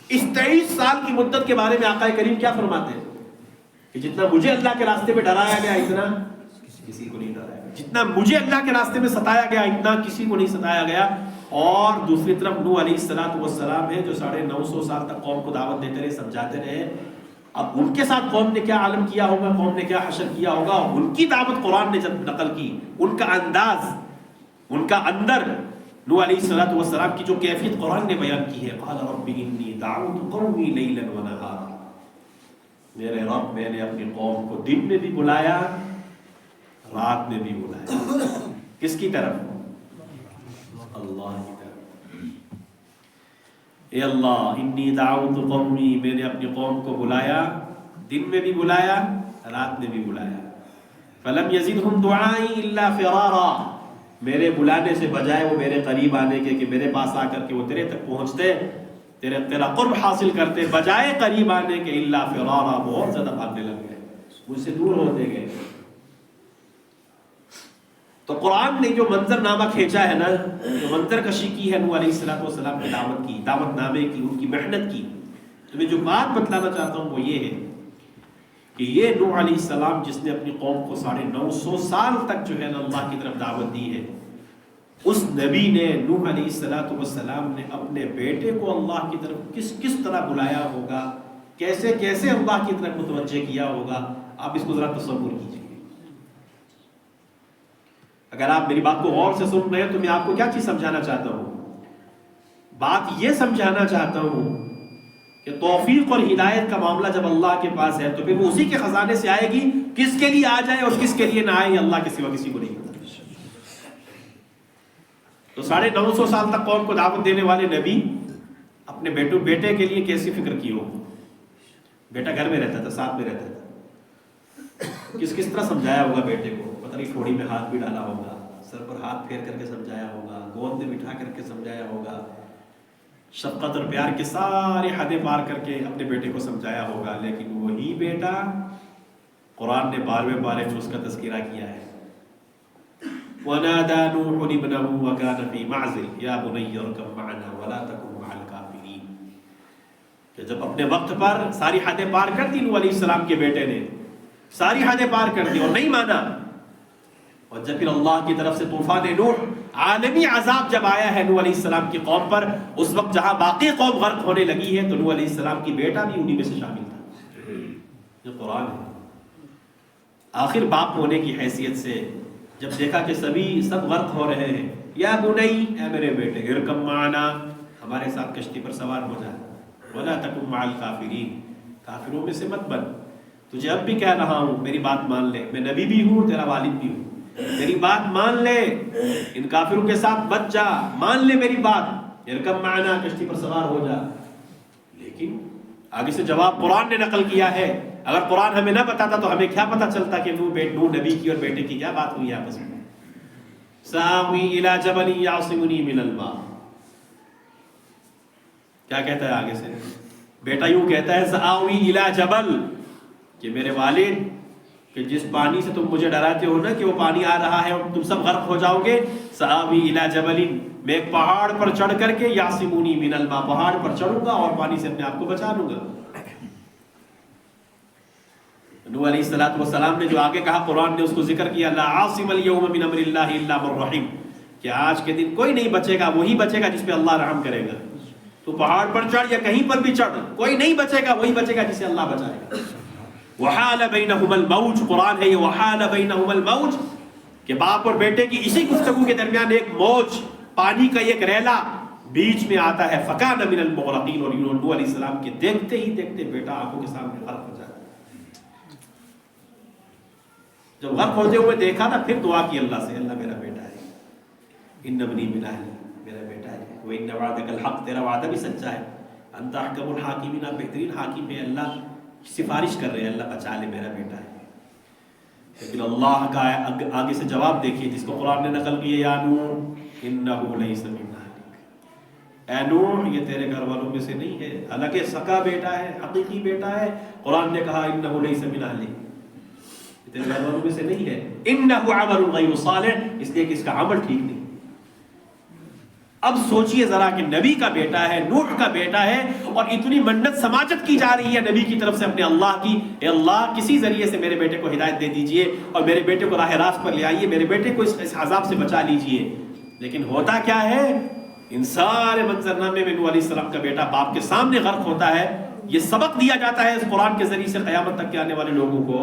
اس 23 سال کی مدت کے بارے میں آقا کریم کیا فرماتے ہیں کہ جتنا مجھے اللہ کے راستے میں ڈرایا گیا اتنا کسی کو نہیں ڈرایا گیا، جتنا مجھے اللہ کے راستے میں ستایا گیا اتنا کسی کو نہیں ستایا گیا۔ اور دوسری طرف نوح علیہ السلام ہے جو 950 سال تک قوم کو دعوت دیتے رہے، سمجھاتے رہے۔ اب ان کے ساتھ قوم نے کیا عالم کیا ہوگا، قوم نے کیا حشر کیا ہوگا، ان کی دعوت قرآن نے جب نقل کی، ان کا انداز، ان کا اندر، نوح علیہ السلام کی جو کیفیت قرآن نے بیان کی ہے، قال رب انی دعوت قومی لیلا ونہارا، میرے رب میں نے اپنی قوم کو دن میں بھی بلایا رات میں بھی بلایا۔ کس کی طرف؟ اللہ کی طرف۔ اے اللہ انی دعوت قومی، میں نے اپنی قوم کو بلایا، دن میں بھی بلایا رات میں بھی بلایا۔ فلم یزدہم دعائی الا فرارا، میرے بلانے سے بجائے وہ میرے قریب آنے کے، کہ میرے پاس آ کر کے وہ تیرے تک پہنچتے، تیرا قرب حاصل کرتے، بجائے قریب آنے کے الا فرارا، بہت زیادہ بھاگنے لگ گئے، مجھ سے دور ہوتے گئے۔ تو قرآن نے جو منظر نامہ کھینچا ہے نا، جو منظر کشی کی ہے نوح علیہ السلام کی دعوت کی، دعوت نامے کی، ان کی محنت کی، تو میں جو بات بتلانا چاہتا ہوں وہ یہ ہے کہ یہ نوح علیہ السلام جس نے اپنی قوم کو 950 سال تک جو ہے نا اللہ کی طرف دعوت دی ہے، اس نبی نے نوح علیہ السلام نے اپنے بیٹے کو اللہ کی طرف کس طرح بلایا ہوگا، کیسے کیسے اللہ کی طرف متوجہ کیا ہوگا، آپ اس کو ذرا تصور کیجیے۔ اگر آپ میری بات کو غور سے سن رہے ہیں تو میں آپ کو کیا چیز سمجھانا چاہتا ہوں؟ بات یہ سمجھانا چاہتا ہوں کہ توفیق اور ہدایت کا معاملہ جب اللہ کے پاس ہے تو پھر وہ اسی کے خزانے سے آئے گی، کس کے لیے آ جائے اور کس کے لیے نہ آئے اللہ کے سوا کسی کو نہیں پتا۔ تو 950 سال تک قوم کو دعوت دینے والے نبی اپنے بیٹے کے لیے کیسی فکر کی ہو؟ بیٹا گھر میں رہتا تھا، ساتھ میں رہتا تھا، کس طرح سمجھایا ہوگا بیٹے کو؟ پتہ نہیں ٹھوڑی میں ہاتھ بھی ڈالا ہوگا، سر پر ہاتھ پھیر کر کے سمجھایا ہوگا، گود میں بٹھا کر کے سمجھایا ہوگا، شفقت اور پیار کے سارے حدیں پار کر کے اپنے بیٹے کو سمجھایا ہوگا. لیکن وہی بیٹا قرآن نے 12ویں پارے میں اس کا تذکرہ کیا ہے. وَنَادَى نُوحٌ ابْنَهُ وَكَانَ فِي مَعْزِلٍ يَا بُنَيَّ ارْكَب مَعَنَا وَلَا تَكُن مَعَ الْكَافِرِينَ. کہ جب اپنے وقت پر ساری حدیں پار کر دی نوح علیہ السلام کے بیٹے نے، ساری حدیں پار کر دی اور نہیں مانا، اور جب پھر اللہ کی طرف سے طوفان نوح، عالمی عذاب جب آیا ہے نوح علیہ السلام کی قوم پر، اس وقت جہاں باقی قوم غرق ہونے لگی ہے تو نوح علیہ السلام کی بیٹا بھی انہی میں سے شامل تھا. یہ قرآن ہے. آخر باپ ہونے کی حیثیت سے جب دیکھا کہ سب غرق ہو رہے ہیں، یا بنی، اے میرے بیٹے، ارکب معنا، ہمارے ساتھ کشتی پر سوار ہو جا، ولا تکن مع الکافرین، کافروں میں سے مت بن. تجھے اب بھی کہہ رہا ہوں، میری بات مان لے، میں نبی بھی ہوں، تیرا والد بھی ہوں، میری بات مان لے، ان کافروں کے ساتھ بچ جا، مان لے میری بات، ارکب معنا، کشتی پر سوار ہو جا. لیکن آگے سے جواب قرآن نے نقل کیا ہے. اگر قرآن ہمیں نہ بتاتا تو ہمیں کیا پتا چلتا کہ نوح نبی کی اور بیٹے کی کیا بات ہوئی آپس میں. سآوی الی جبل یعصمنی من الماء، کیا کہتا ہے آگے سے؟ بیٹا یوں کہتا ہے سآوی الی جبل، کہ میرے والد، کہ جس پانی سے تم مجھے ڈراتے ہو نا کہ وہ پانی آ رہا ہے اور تم سب غرق ہو جاؤ گے، سآوی الی جبل، میں ایک پہاڑ پر چڑھ کر کے، یعصمنی من الماء، پہاڑ پر چڑھوں گا اور پانی سے اپنے آپ کو بچا لوں گا. نوح علیہ السلام نے جو آگے کہا، قرآن نے اس کو ذکر کیا، لا عاصم اليوم من امر اللہ الا من رحم، کہ آج کے دن کوئی نہیں بچے گا، وہی بچے گا جس پہ اللہ رحم کرے گا. تو پہاڑ پر چڑھ یا کہیں پر بھی چڑھ، کوئی نہیں بچے گا، وہی بچے گا جسے اللہ بچائے گا. وحال بینہم الموج، قرآن ہے یہ وحال بینہم الموج، کہ باپ اور بیٹے کی اسی گفتگو کے درمیان ایک موج، پانی کا ایک ریلا بیچ میں آتا ہے. فکان من المغرقین، اور نوح علیہ السلام کے دیکھتے ہی دیکھتے بیٹا آنکھوں کے سامنے غرق ہو جاتا. جب غرق ہوتے ہوئے دیکھا نا، پھر دعا کی اللہ سے، اللہ میرا بیٹا ہے، ان ابنی من اہلی، میرا بیٹا ہے، وان وعدک الحق، تیرا وعدہ بھی سچا ہے، انت احکم الحاکمین، آپ بہترین حاکم ہے. اللہ سفارش کر رہے ہیں، اللہ بچا لے، میرا بیٹا ہے. لیکن اللہ کا آگے سے جواب دیکھیے جس کو قرآن نے نقل کیا، یا نوح انہ لیس من اہلک، اے نوح یہ تیرے گھر والوں میں سے نہیں ہے. حالانکہ سکا بیٹا ہے، حقیقی بیٹا ہے، قرآن نے کہا انہ لیس من اہلک، تیرے گھر والوں میں سے نہیں ہے. انہ عمل غیر صالح، اس لیے کہ اس کا عمل ٹھیک نہیں. اب سوچئے ذرا کہ نبی کا بیٹا ہے، نوح کا بیٹا ہے، اور اتنی منت سماجت کی جا رہی ہے نبی کی طرف سے اپنے اللہ کی، اے اللہ کسی ذریعے سے میرے بیٹے کو ہدایت دے دیجئے اور میرے بیٹے کو راہ راست پر لے آئیے، میرے بیٹے کو اس عذاب سے بچا لیجئے. لیکن ہوتا کیا ہے، ان سارے منظرنامے میں نوح علیہ السلام کا بیٹا باپ کے سامنے غرق ہوتا ہے. یہ سبق دیا جاتا ہے اس قرآن کے ذریعے سے قیامت تک کے آنے والے لوگوں کو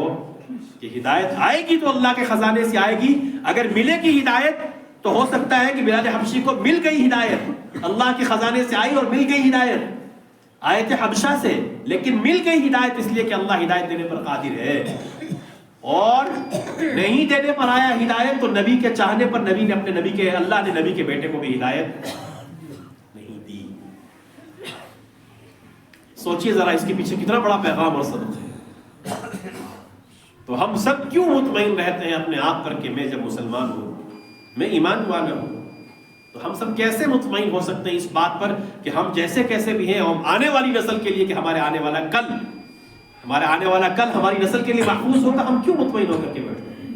کہ ہدایت آئے گی تو اللہ کے خزانے سے آئے گی. اگر ملے گی ہدایت تو ہو سکتا ہے کہ بلال حبشی کو مل گئی ہدایت، اللہ کے خزانے سے آئی اور مل گئی ہدایت آیت حبشہ سے، لیکن مل گئی ہدایت اس لیے کہ اللہ ہدایت دینے پر قادر ہے. اور نہیں دینے پر آیا ہدایت تو نبی کے چاہنے پر نبی نے اپنے نبی کے، اللہ نے نبی کے بیٹے کو بھی ہدایت نہیں دی. سوچئے ذرا اس کے پیچھے کتنا بڑا پیغام اور سبق ہے. تو ہم سب کیوں مطمئن رہتے ہیں اپنے آپ پر کہ میں جب مسلمان ہوں، میں ایمان والا ہوں، تو ہم سب کیسے مطمئن ہو سکتے ہیں اس بات پر کہ ہم جیسے کیسے بھی ہیں، ہم آنے والی نسل کے لیے کہ ہمارے آنے والا کل ہماری نسل کے لیے محفوظ ہوگا، ہم کیوں مطمئن ہو کر کے بیٹھتے ہیں؟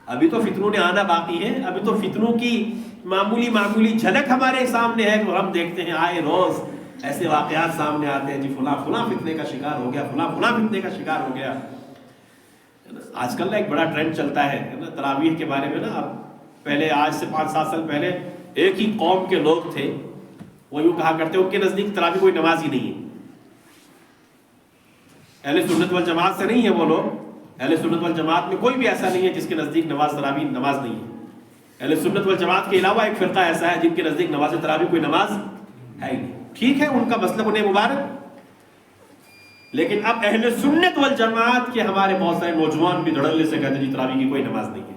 ابھی تو فتنوں نے آنا باقی ہے، ابھی تو فتنوں کی معمولی جھلک ہمارے سامنے ہے کہ ہم دیکھتے ہیں آئے روز ایسے واقعات سامنے آتے ہیں، جی فلاں فتنے کا شکار ہو گیا، فلاں فتنے کا شکار ہو گیا. آج کل نا ایک بڑا ٹرینڈ چلتا ہے نا تراویح کے بارے میں. نا اب پہلے آج سے 5-7 سال پہلے ایک ہی قوم کے لوگ تھے، وہ یوں کہا کرتے ان کے نزدیک تراویح کوئی نماز ہی نہیں ہے. اہل سنت والجماعت سے نہیں ہے وہ لوگ، اہل سنت والجماعت میں کوئی بھی ایسا نہیں ہے جس کے نزدیک نماز تراویح نماز نہیں ہے. اہل سنت والجماعت کے علاوہ ایک فرقہ ایسا ہے جن کے نزدیک نماز تراویح کوئی نماز ہے ہی نہیں. ٹھیک ہے، ان کا مسلک انہیں مبارک. لیکن اب اہل سنت والجماعت کے ہمارے بہت سارے نوجوان بھی دھڑلے سے کہتے ہیں جی تراویح کی کوئی نماز نہیں ہے.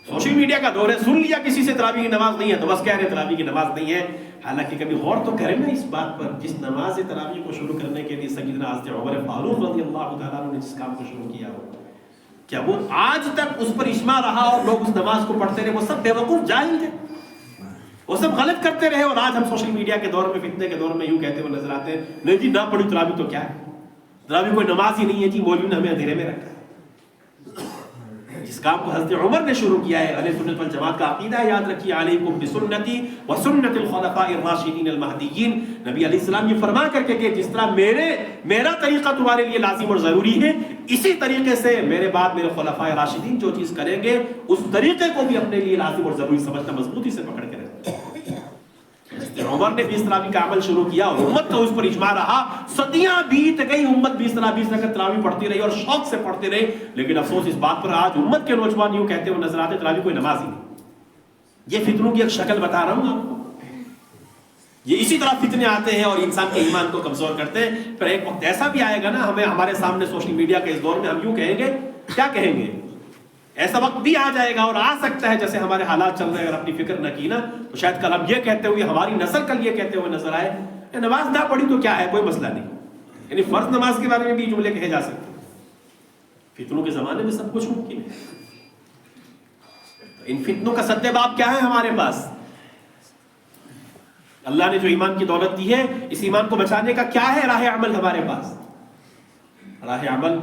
سوشل میڈیا کا دور ہے، سن لیا کسی سے تراویح کی نماز نہیں ہے تو بس کہہ رہے تراویح کی نماز نہیں ہے، حالانکہ کبھی غور تو کریں نا اس بات پر، جس نماز تراویح کو شروع کرنے کے لیے سیدنا حضرت عمر فاروق رضی اللہ تعالیٰ عنہ نے جس کام کو شروع کیا ہو، کیا وہ آج تک اس پر اجماع رہا اور لوگ اس نماز کو پڑھتے رہے؟ وہ سب بے وقوف جاہل تھے، وہ سب غلط کرتے رہے، اور آج ہم سوشل میڈیا کے دور میں، فتنے کے دور میں یوں کہتے ہوئے نظر آتے ہیں نہیں جی نہ پڑھی تراویح تو کیا ہے، تراویح کوئی نماز ہی نہیں ہے جی، مولوی نے ہمیں اندھیرے میں رکھا ہے۔ جس کام کو حضرت عمر نے شروع کیا ہے، اہل سنت والجماعت کا عقیدہ ہے، یاد رکھیے علیکم بسنتی وسنت الخلفاء الراشدین المہدیین، نبی علیہ السلام یہ فرما کر کے کہ جس طرح میرا طریقہ تمہارے لیے لازم اور ضروری ہے، اسی طریقے سے میرے بعد میرے خلفاء راشدین جو چیز کریں گے اس طریقے کو بھی اپنے لیے لازم اور ضروری سمجھنا، مضبوطی سے پکڑ کے رہنا۔ عمر نے 20 تراویح کا عمل شروع کیا اور امت کا اس پر اجماع رہا، صدیاں بیت گئی، امت 20 رکعت تراویح پڑھتی رہی اور شوق سے پڑھتی رہی، لیکن افسوس اس بات پر آج امت کے نوجوان یوں کہتے ہوئے نظر آتے تراویح کوئی نماز ہی نہیں۔ یہ فتنوں کی ایک شکل بتا رہا ہوں آپ کو، یہ اسی طرح فتنے آتے ہیں اور انسان کے ایمان کو کمزور کرتے ہیں۔ پھر ایک وقت ایسا بھی آئے گا نا، ہمارے سامنے سوشل میڈیا کے اس دور میں ہم یوں کہیں گے، کیا کہیں گے، ایسا وقت بھی آ جائے گا اور آ سکتا ہے جیسے ہمارے حالات چل رہے ہیں، اگر اپنی فکر نہ کی نا تو شاید کل ہم یہ کہتے ہوئے، ہماری نسل کل یہ کہتے ہوئے نظر آئے نماز نہ پڑھی تو کیا ہے، کوئی مسئلہ نہیں، یعنی فرض نماز کے بارے میں بھی جملے کہے جا سکتے ہیں۔ فتنوں کے زمانے میں سب کچھ ممکن ہے، ان فتنوں کا سد باب کیا ہے ہمارے پاس؟ اللہ نے جو ایمان کی دولت دی ہے، اس ایمان کو بچانے کا کیا ہے راہ عمل ہمارے پاس؟ راہ عمل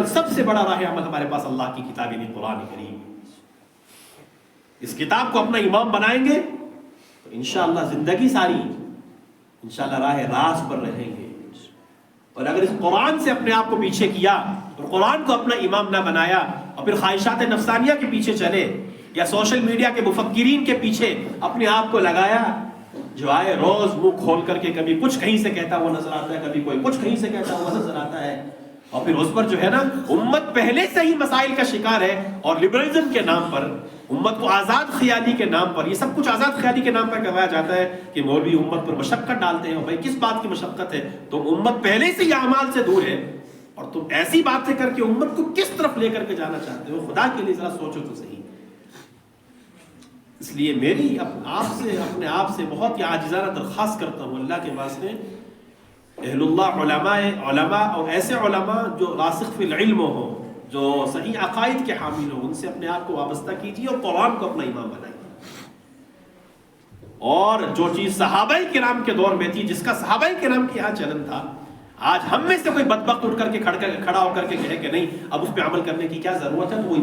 سب سے بڑا راہ عمل ہمارے پاس اللہ کی کتاب یعنی قرآن کریم۔ اس کتاب کو اپنا امام بنائیں گے تو انشاءاللہ زندگی ساری انشاءاللہ راہ راست پر رہیں گے، اور اگر اس قرآن سے اپنے آپ کو پیچھے کیا اور قرآن کو اپنا امام نہ بنایا اور پھر خواہشات نفسانیہ کے پیچھے چلے یا سوشل میڈیا کے مفکرین کے پیچھے اپنے آپ کو لگایا، جو آئے روز منہ کھول کر کے کبھی کچھ کہیں سے کہتا ہوا نظر آتا ہے، کبھی کوئی کچھ کہیں سے کہتا ہوا نظر آتا ہے، اور پھر اس پر جو ہے نا امت پہلے سے ہی مسائل کا شکار ہے، اور لبرلزم کے نام پر امت کو آزاد خیالی کے نام پر، یہ سب کچھ آزاد خیالی کے نام پر کروایا جاتا ہے کہ مولوی امت پر مشقت ڈالتے ہیں۔ بھائی کس بات کی مشقت ہے؟ تم امت پہلے سے یہ اعمال سے دور ہے اور تم ایسی باتیں کر کے امت کو کس طرف لے کر کے جانا چاہتے ہو؟ خدا کے لیے ذرا سوچو تو صحیح۔ اس لیے میری اپنے آپ سے بہت ہی عاجزانہ درخواست کرتا ہوں اللہ کے واسطے، اہل اللہ علماء اور ایسے علماء جو راسخ فی العلم ہو، جو صحیح عقائد کے حامل ہو، ان سے اپنے آپ کو وابستہ کیجیے اور قرآن کو اپنا امام بنائیے۔ اور جو چیز صحابہ کرام کے دور میں تھی، جس کا صحابہ کرام کے یہاں چلن تھا، آج ہم میں سے کوئی بدبخت اٹھ کر کے کھڑا ہو کر کے کہے کہ نہیں اب اس پہ عمل کرنے کی کیا ضرورت ہے، تو وہ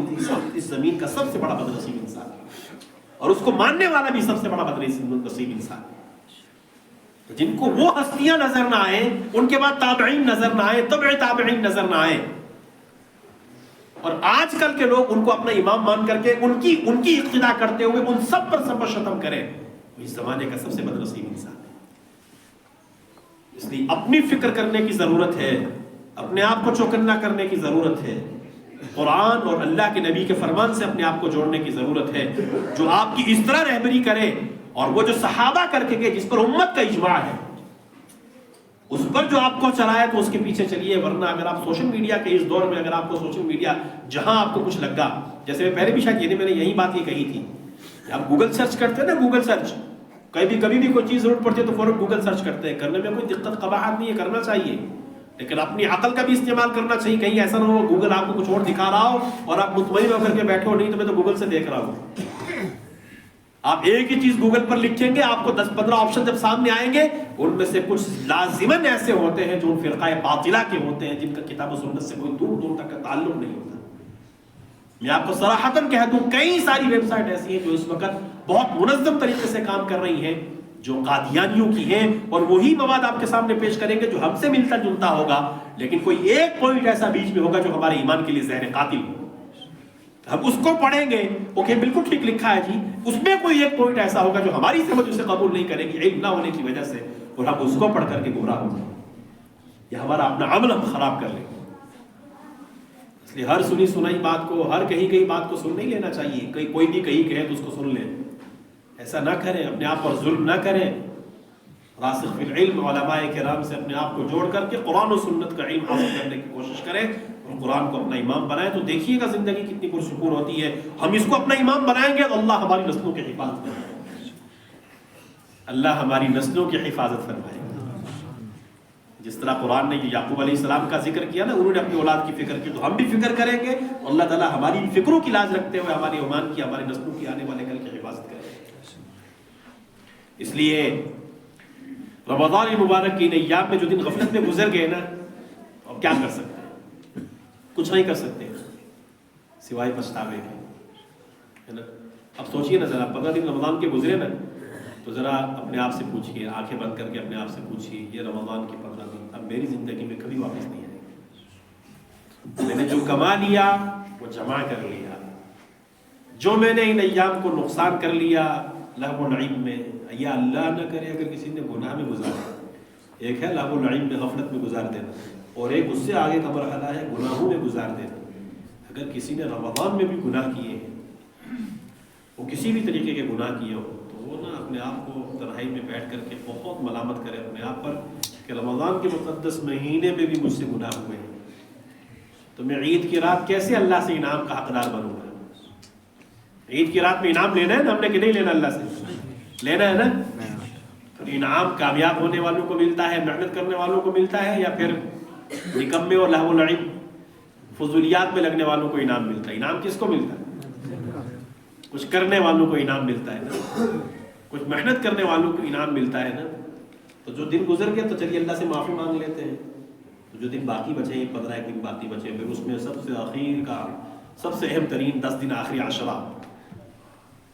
اس زمین کا سب سے بڑا بدنصیب انسان ہے، اور اس کو ماننے والا بھی سب سے بڑا بدنصیب انسان ہے۔ جن کو وہ ہستیاں نظر نہ آئیں، ان کے بعد تابعین نظر نہ آئیں، تبع تابعین نظر نہ آئیں، اور آج کل کے لوگ ان کو اپنا امام مان کر کے ان کی اقتدا کرتے ہوئے ان سب پر شتم کریں، اس زمانے کا سب سے بدنصیب انسان ہے۔ اس لیے اپنی فکر کرنے کی ضرورت ہے، اپنے آپ کو چوکنا کرنے کی ضرورت ہے، قرآن اور اللہ کے نبی کے فرمان سے اپنے آپ کو جوڑنے کی ضرورت ہے، جو آپ کی اس طرح رہبری کرے، اور وہ جو صحابہ کر کے گئے، جس پر امت کا اجماع ہے، اس پر جو آپ کو چلایا تو اس کے پیچھے چلیے۔ ورنہ اگر آپ سوشل میڈیا کے اس دور میں، اگر آپ کو سوشل میڈیا جہاں آپ کو کچھ لگا، جیسے میں پہلے بھی شاید میں نے یہی بات یہ کہی تھی، آپ گوگل سرچ کرتے ہیں نا، گوگل سرچ کبھی بھی کوئی چیز ضرورت پڑتی ہے تو فوراً گوگل سرچ کرتے ہیں، کرنے میں کوئی دقت قباحت نہیں ہے، کرنا چاہیے، لیکن اپنی عقل کا بھی استعمال کرنا چاہیے۔ کہیں ایسا نہ ہو گوگل آپ کو کچھ اور دکھا رہا ہو اور آپ مطمئن ہو کر کے بیٹھے ہو نہیں تو میں تو گوگل سے دیکھ رہا ہوں۔ آپ ایک ہی چیز گوگل پر لکھیں گے، آپ کو 10-15 آپشن جب سامنے آئیں گے، ان میں سے کچھ لازماً ایسے ہوتے ہیں جو ان فرقہ باطلہ کے ہوتے ہیں، جن کا کتاب و سنت سے کوئی دور دور تک کا تعلق نہیں ہوتا۔ میں آپ کو صراحتاً کہہ دوں، کئی ساری ویب سائٹ ایسی ہیں جو اس وقت بہت منظم طریقے سے کام کر رہی ہیں، جو قادیانیوں کی ہیں، اور وہی مواد آپ کے سامنے پیش کریں گے جو ہم سے ملتا جلتا ہوگا، لیکن کوئی ایک پوائنٹ ایسا بیچ میں ہوگا جو ہمارے ایمان کے لیے زہر قاتل ہو۔ ہم اس کو پڑھیں گے، اوکے بالکل ٹھیک لکھا ہے جی، اس میں کوئی ایک پوائنٹ ایسا ہوگا جو ہماری سمجھ اسے قبول نہیں کرے گی علم نہ ہونے کی وجہ سے، اور ہم اس کو پڑھ کر کے گمراہ ہو جائیں، یا ہمارا اپنا عمل ہم خراب کر لیں۔ اس لیے ہر سنی سنائی بات کو، ہر کہی گئی بات کو سن نہیں لینا چاہیے، کوئی بھی کہی کہے تو اس کو سن لیں، ایسا نہ کریں، اپنے آپ پر ظلم نہ کریں، راسخ فی العلم علماء کرام سے اپنے آپ کو جوڑ کر کے قرآن و سنت کا علم حاصل کرنے کی کوشش کریں۔ اور قرآن کو اپنا امام بنائیں تو دیکھیے گا زندگی کتنی پرسکون ہوتی ہے. ہم اس کو اپنا امام بنائیں گے تو اللہ ہماری نسلوں کی حفاظت کرے گا. اللہ ہماری نسلوں کی حفاظت فرمائے گا. جس طرح قرآن نے یعقوب علیہ السلام کا ذکر کیا نا, انہوں نے اپنی اولاد کی فکر کی, تو ہم بھی فکر کریں گے. اللہ تعالیٰ ہماری فکروں کی لاج رکھتے ہوئے ہماری ایمان کی, ہماری نسلوں کی, آنے والے کل کی حفاظت کرے گا. اس لیے رمضان المبارک کی ایام میں جو دن غفلت میں گزر گئے نا, اب کیا کر سکتے ہیں؟ کچھ نہیں کر سکتے سوائے پچھتاوے کے, ہے نا. اب سوچئے نا ذرا, 15 دن رمضان کے گزرے نا, تو ذرا اپنے آپ سے پوچھئے, آنکھیں بند کر کے اپنے آپ سے پوچھئے, یہ رمضان کے 15 دن اب میری زندگی میں کبھی واپس نہیں آئے گے. میں نے جو کما لیا وہ جمع کر لیا, جو میں نے ان ایام کو نقصان کر لیا لہو و لعب میں, یا اللہ نہ کرے اگر کسی نے گناہ میں گزارا. ایک ہے لہو و لعب میں, غفلت میں گزار دینا, اور ایک اس سے آگے کا مرحلہ ہے گناہوں میں گزار دینا. اگر کسی نے رمضان میں بھی گناہ کیے ہیں, وہ کسی بھی طریقے کے گناہ کیے ہو, تو وہ نا اپنے آپ کو تنہائی میں بیٹھ کر کے بہت ملامت کرے اپنے آپ پر کہ رمضان کے مقدس مہینے میں بھی مجھ سے گناہ ہوئے ہیں, تو میں عید کی رات کیسے اللہ سے انعام کا حقدار بنوں گا. عید کی رات میں انعام لینا ہے نا ہم نے, کہ نہیں لینا, اللہ سے لینا ہے نا. تو انعام کامیاب ہونے والوں کو ملتا ہے, محنت کرنے والوں کو ملتا ہے, یا پھر نکمے اور لہو و لعب فضولیات میں لگنے والوں کو انعام ملتا ہے. انعام کس کو ملتا ہے؟ کچھ کرنے والوں کو انعام ملتا ہے نا, کچھ محنت کرنے والوں کو انعام ملتا ہے نا. تو جو دن گزر گیا تو چلیے اللہ سے معافی مانگ لیتے ہیں. تو جو دن باقی بچے ہیں, 15 دن باقی بچے, پھر اس میں سب سے اخیر کا سب سے اہم ترین 10 دن آخری عشرہ,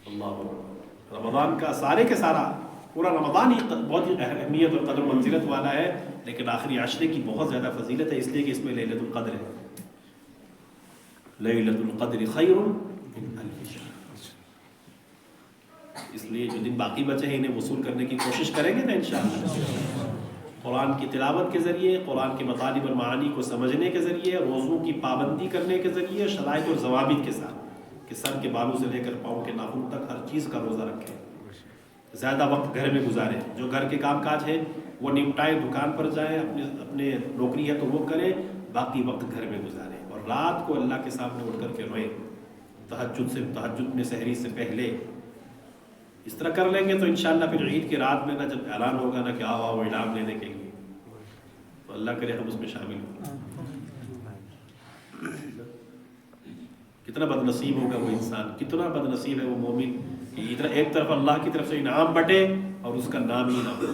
اللہ رمضان کا سارے کے سارا پورا رمضان ہی بہت ہی اہمیت اور قدر و منزلت والا ہے, لیکن آخری عشرے کی بہت زیادہ فضیلت ہے, اس لیے کہ اس میں لیلۃ القدر ہے. لیلۃ القدر خیر من الف شہر. اس لیے جو دن باقی بچے ہیں انہیں وصول کرنے کی کوشش کریں گے نا انشاءاللہ. قرآن کی تلاوت کے ذریعے, قرآن کے مطالب اور معانی کو سمجھنے کے ذریعے, روزوں کی پابندی کرنے کے ذریعے, شرائط اور ضوابط کے ساتھ کہ سر کے بالوں سے لے کر پاؤں کے ناخن تک ہر چیز کا روزہ رکھیں. زیادہ وقت گھر میں گزاریں, جو گھر کے کام کاج ہے وہ نپٹائیں, دکان پر جائیں, اپنے نوکری ہے تو وہ کریں, باقی وقت گھر میں گزاریں. اور رات کو اللہ کے سامنے اٹھ کر کے روئیں, تہجد میں سحری سے پہلے. اس طرح کر لیں گے تو انشاءاللہ پھر عید کی رات میں نا جب اعلان ہوگا نا کہ آؤ انعام لینے کے لیے, تو اللہ کرے ہم اس میں شامل ہوں. کتنا بد نصیب ہوگا وہ انسان, کتنا بد نصیب ہے وہ مومن کہ ایک طرف اللہ کی طرف سے انعام بٹے اور اس کا نام ہی نہ ہو.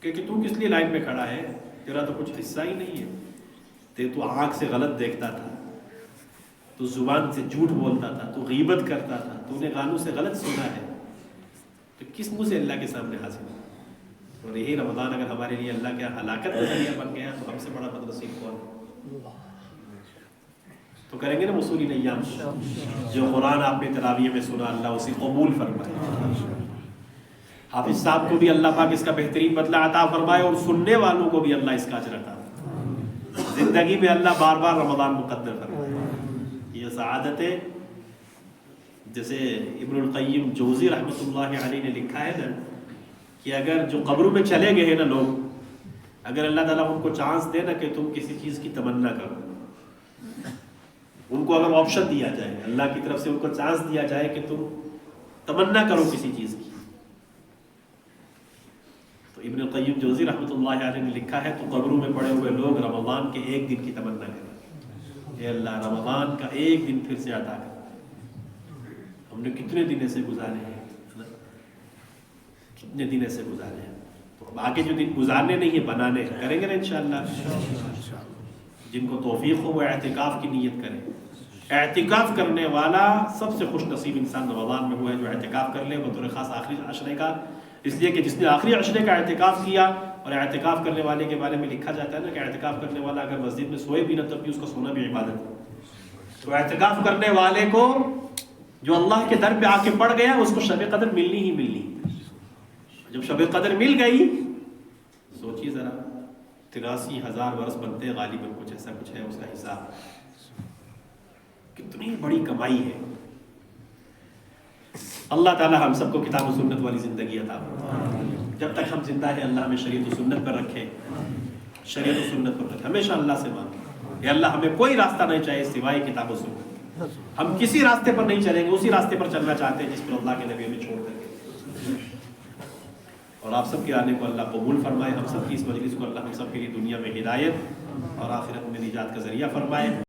کہ تو کس لیے لائن میں کھڑا ہے, تیرا تو کچھ حصہ ہی نہیں ہے. تو آنکھ سے غلط دیکھتا تھا, تو زبان سے جھوٹ بولتا تھا, تو غیبت کرتا تھا, تو نے کانوں سے غلط سنا ہے, تو کس منہ سے اللہ کے سامنے حاضر ہے. اور یہی رمضان اگر ہمارے لیے اللہ کے ہلاکت کا ذریعہ بن گیا تو ہم سے بڑا بد نصیب کون ہے. تو کریں گے نا وصول ایام. جو قرآن آپ نے تراویح میں سنا اللہ اسے قبول فرمائے. حافظ صاحب کو بھی اللہ پاک اس کا بہترین بدلہ عطا فرمائے, اور سننے والوں کو بھی اللہ اس کا اجر عطا فرمائے. زندگی میں اللہ بار بار رمضان مقدر فرمائے. یہ سعادت ہے. جیسے ابن القیم جوزی رحمۃ اللہ علیہ نے لکھا ہے نا کہ اگر جو قبروں میں چلے گئے ہیں نا لوگ, اگر اللہ تعالیٰ ان کو چانس دے نا کہ تم کسی چیز کی تمنا کرو, ان کو اگر آپشن دیا جائے, اللہ کی طرف سے ان کو چانس دیا جائے کہ تم تمنا کرو کسی چیز کی, تو ابن القیم جوزی رحمۃ اللہ علیہ نے لکھا ہے تو قبروں میں پڑے ہوئے لوگ رمضان کے ایک دن کی تمنا کریں, اے اللہ رمضان کا ایک دن پھر سے عطا کر. ہم نے کتنے دن ایسے گزارے ہیں, کتنے دن ایسے گزارے ہیں. تو اب آگے جو دن گزارنے نہیں ہیں بنانے کریں گے نا انشاءاللہ. جن کو توفیق ہو وہ اعتکاف کی نیت کریں. اعتکاف کرنے والا سب سے خوش نصیب انسان رمضان میں ہوا ہے جو اعتکاف کر لے, بطور خاص آخری عشرے کا. اس لیے کہ جس نے آخری عشرے کا اعتکاف کیا, اور اعتکاف کرنے والے کے بارے میں لکھا جاتا ہے نا کہ اعتکاف کرنے والا اگر مسجد میں سوئے بھی نہ تب بھی اس کا سونا بھی عبادت ہے. تو اعتکاف کرنے والے کو جو اللہ کے در پہ آ کے پڑ گیا اس کو شب قدر ملنی ہی ملنی. جب شب قدر مل گئی, سوچیے ذرا 83,000 برس بنتے غالباً کچھ ایسا کچھ ہے اس کا حساب, کتنی بڑی کمائی ہے. اللہ تعالی ہم سب کو کتاب و سنت والی زندگی عطا فرمائے. جب تک ہم زندہ ہیں اللہ ہمیں شریعت و سنت پر رکھے, شریعت و سنت پر رکھے. ہمیشہ اللہ سے مانگیں کہ اللہ ہمیں کوئی راستہ نہیں چاہیے سوائے کتاب و سنت. ہم کسی راستے پر نہیں چلیں گے، اسی راستے پر چلنا چاہتے ہیں جس پر اللہ کے نبی ہمیں چھوڑ دیں. اور آپ سب کے آنے کو اللہ قبول فرمائے، ہم سب کی اس مجلس کو اللہ ہم سب کے لیے دنیا میں ہدایت اور آخرت میں نجات کا ذریعہ فرمائے.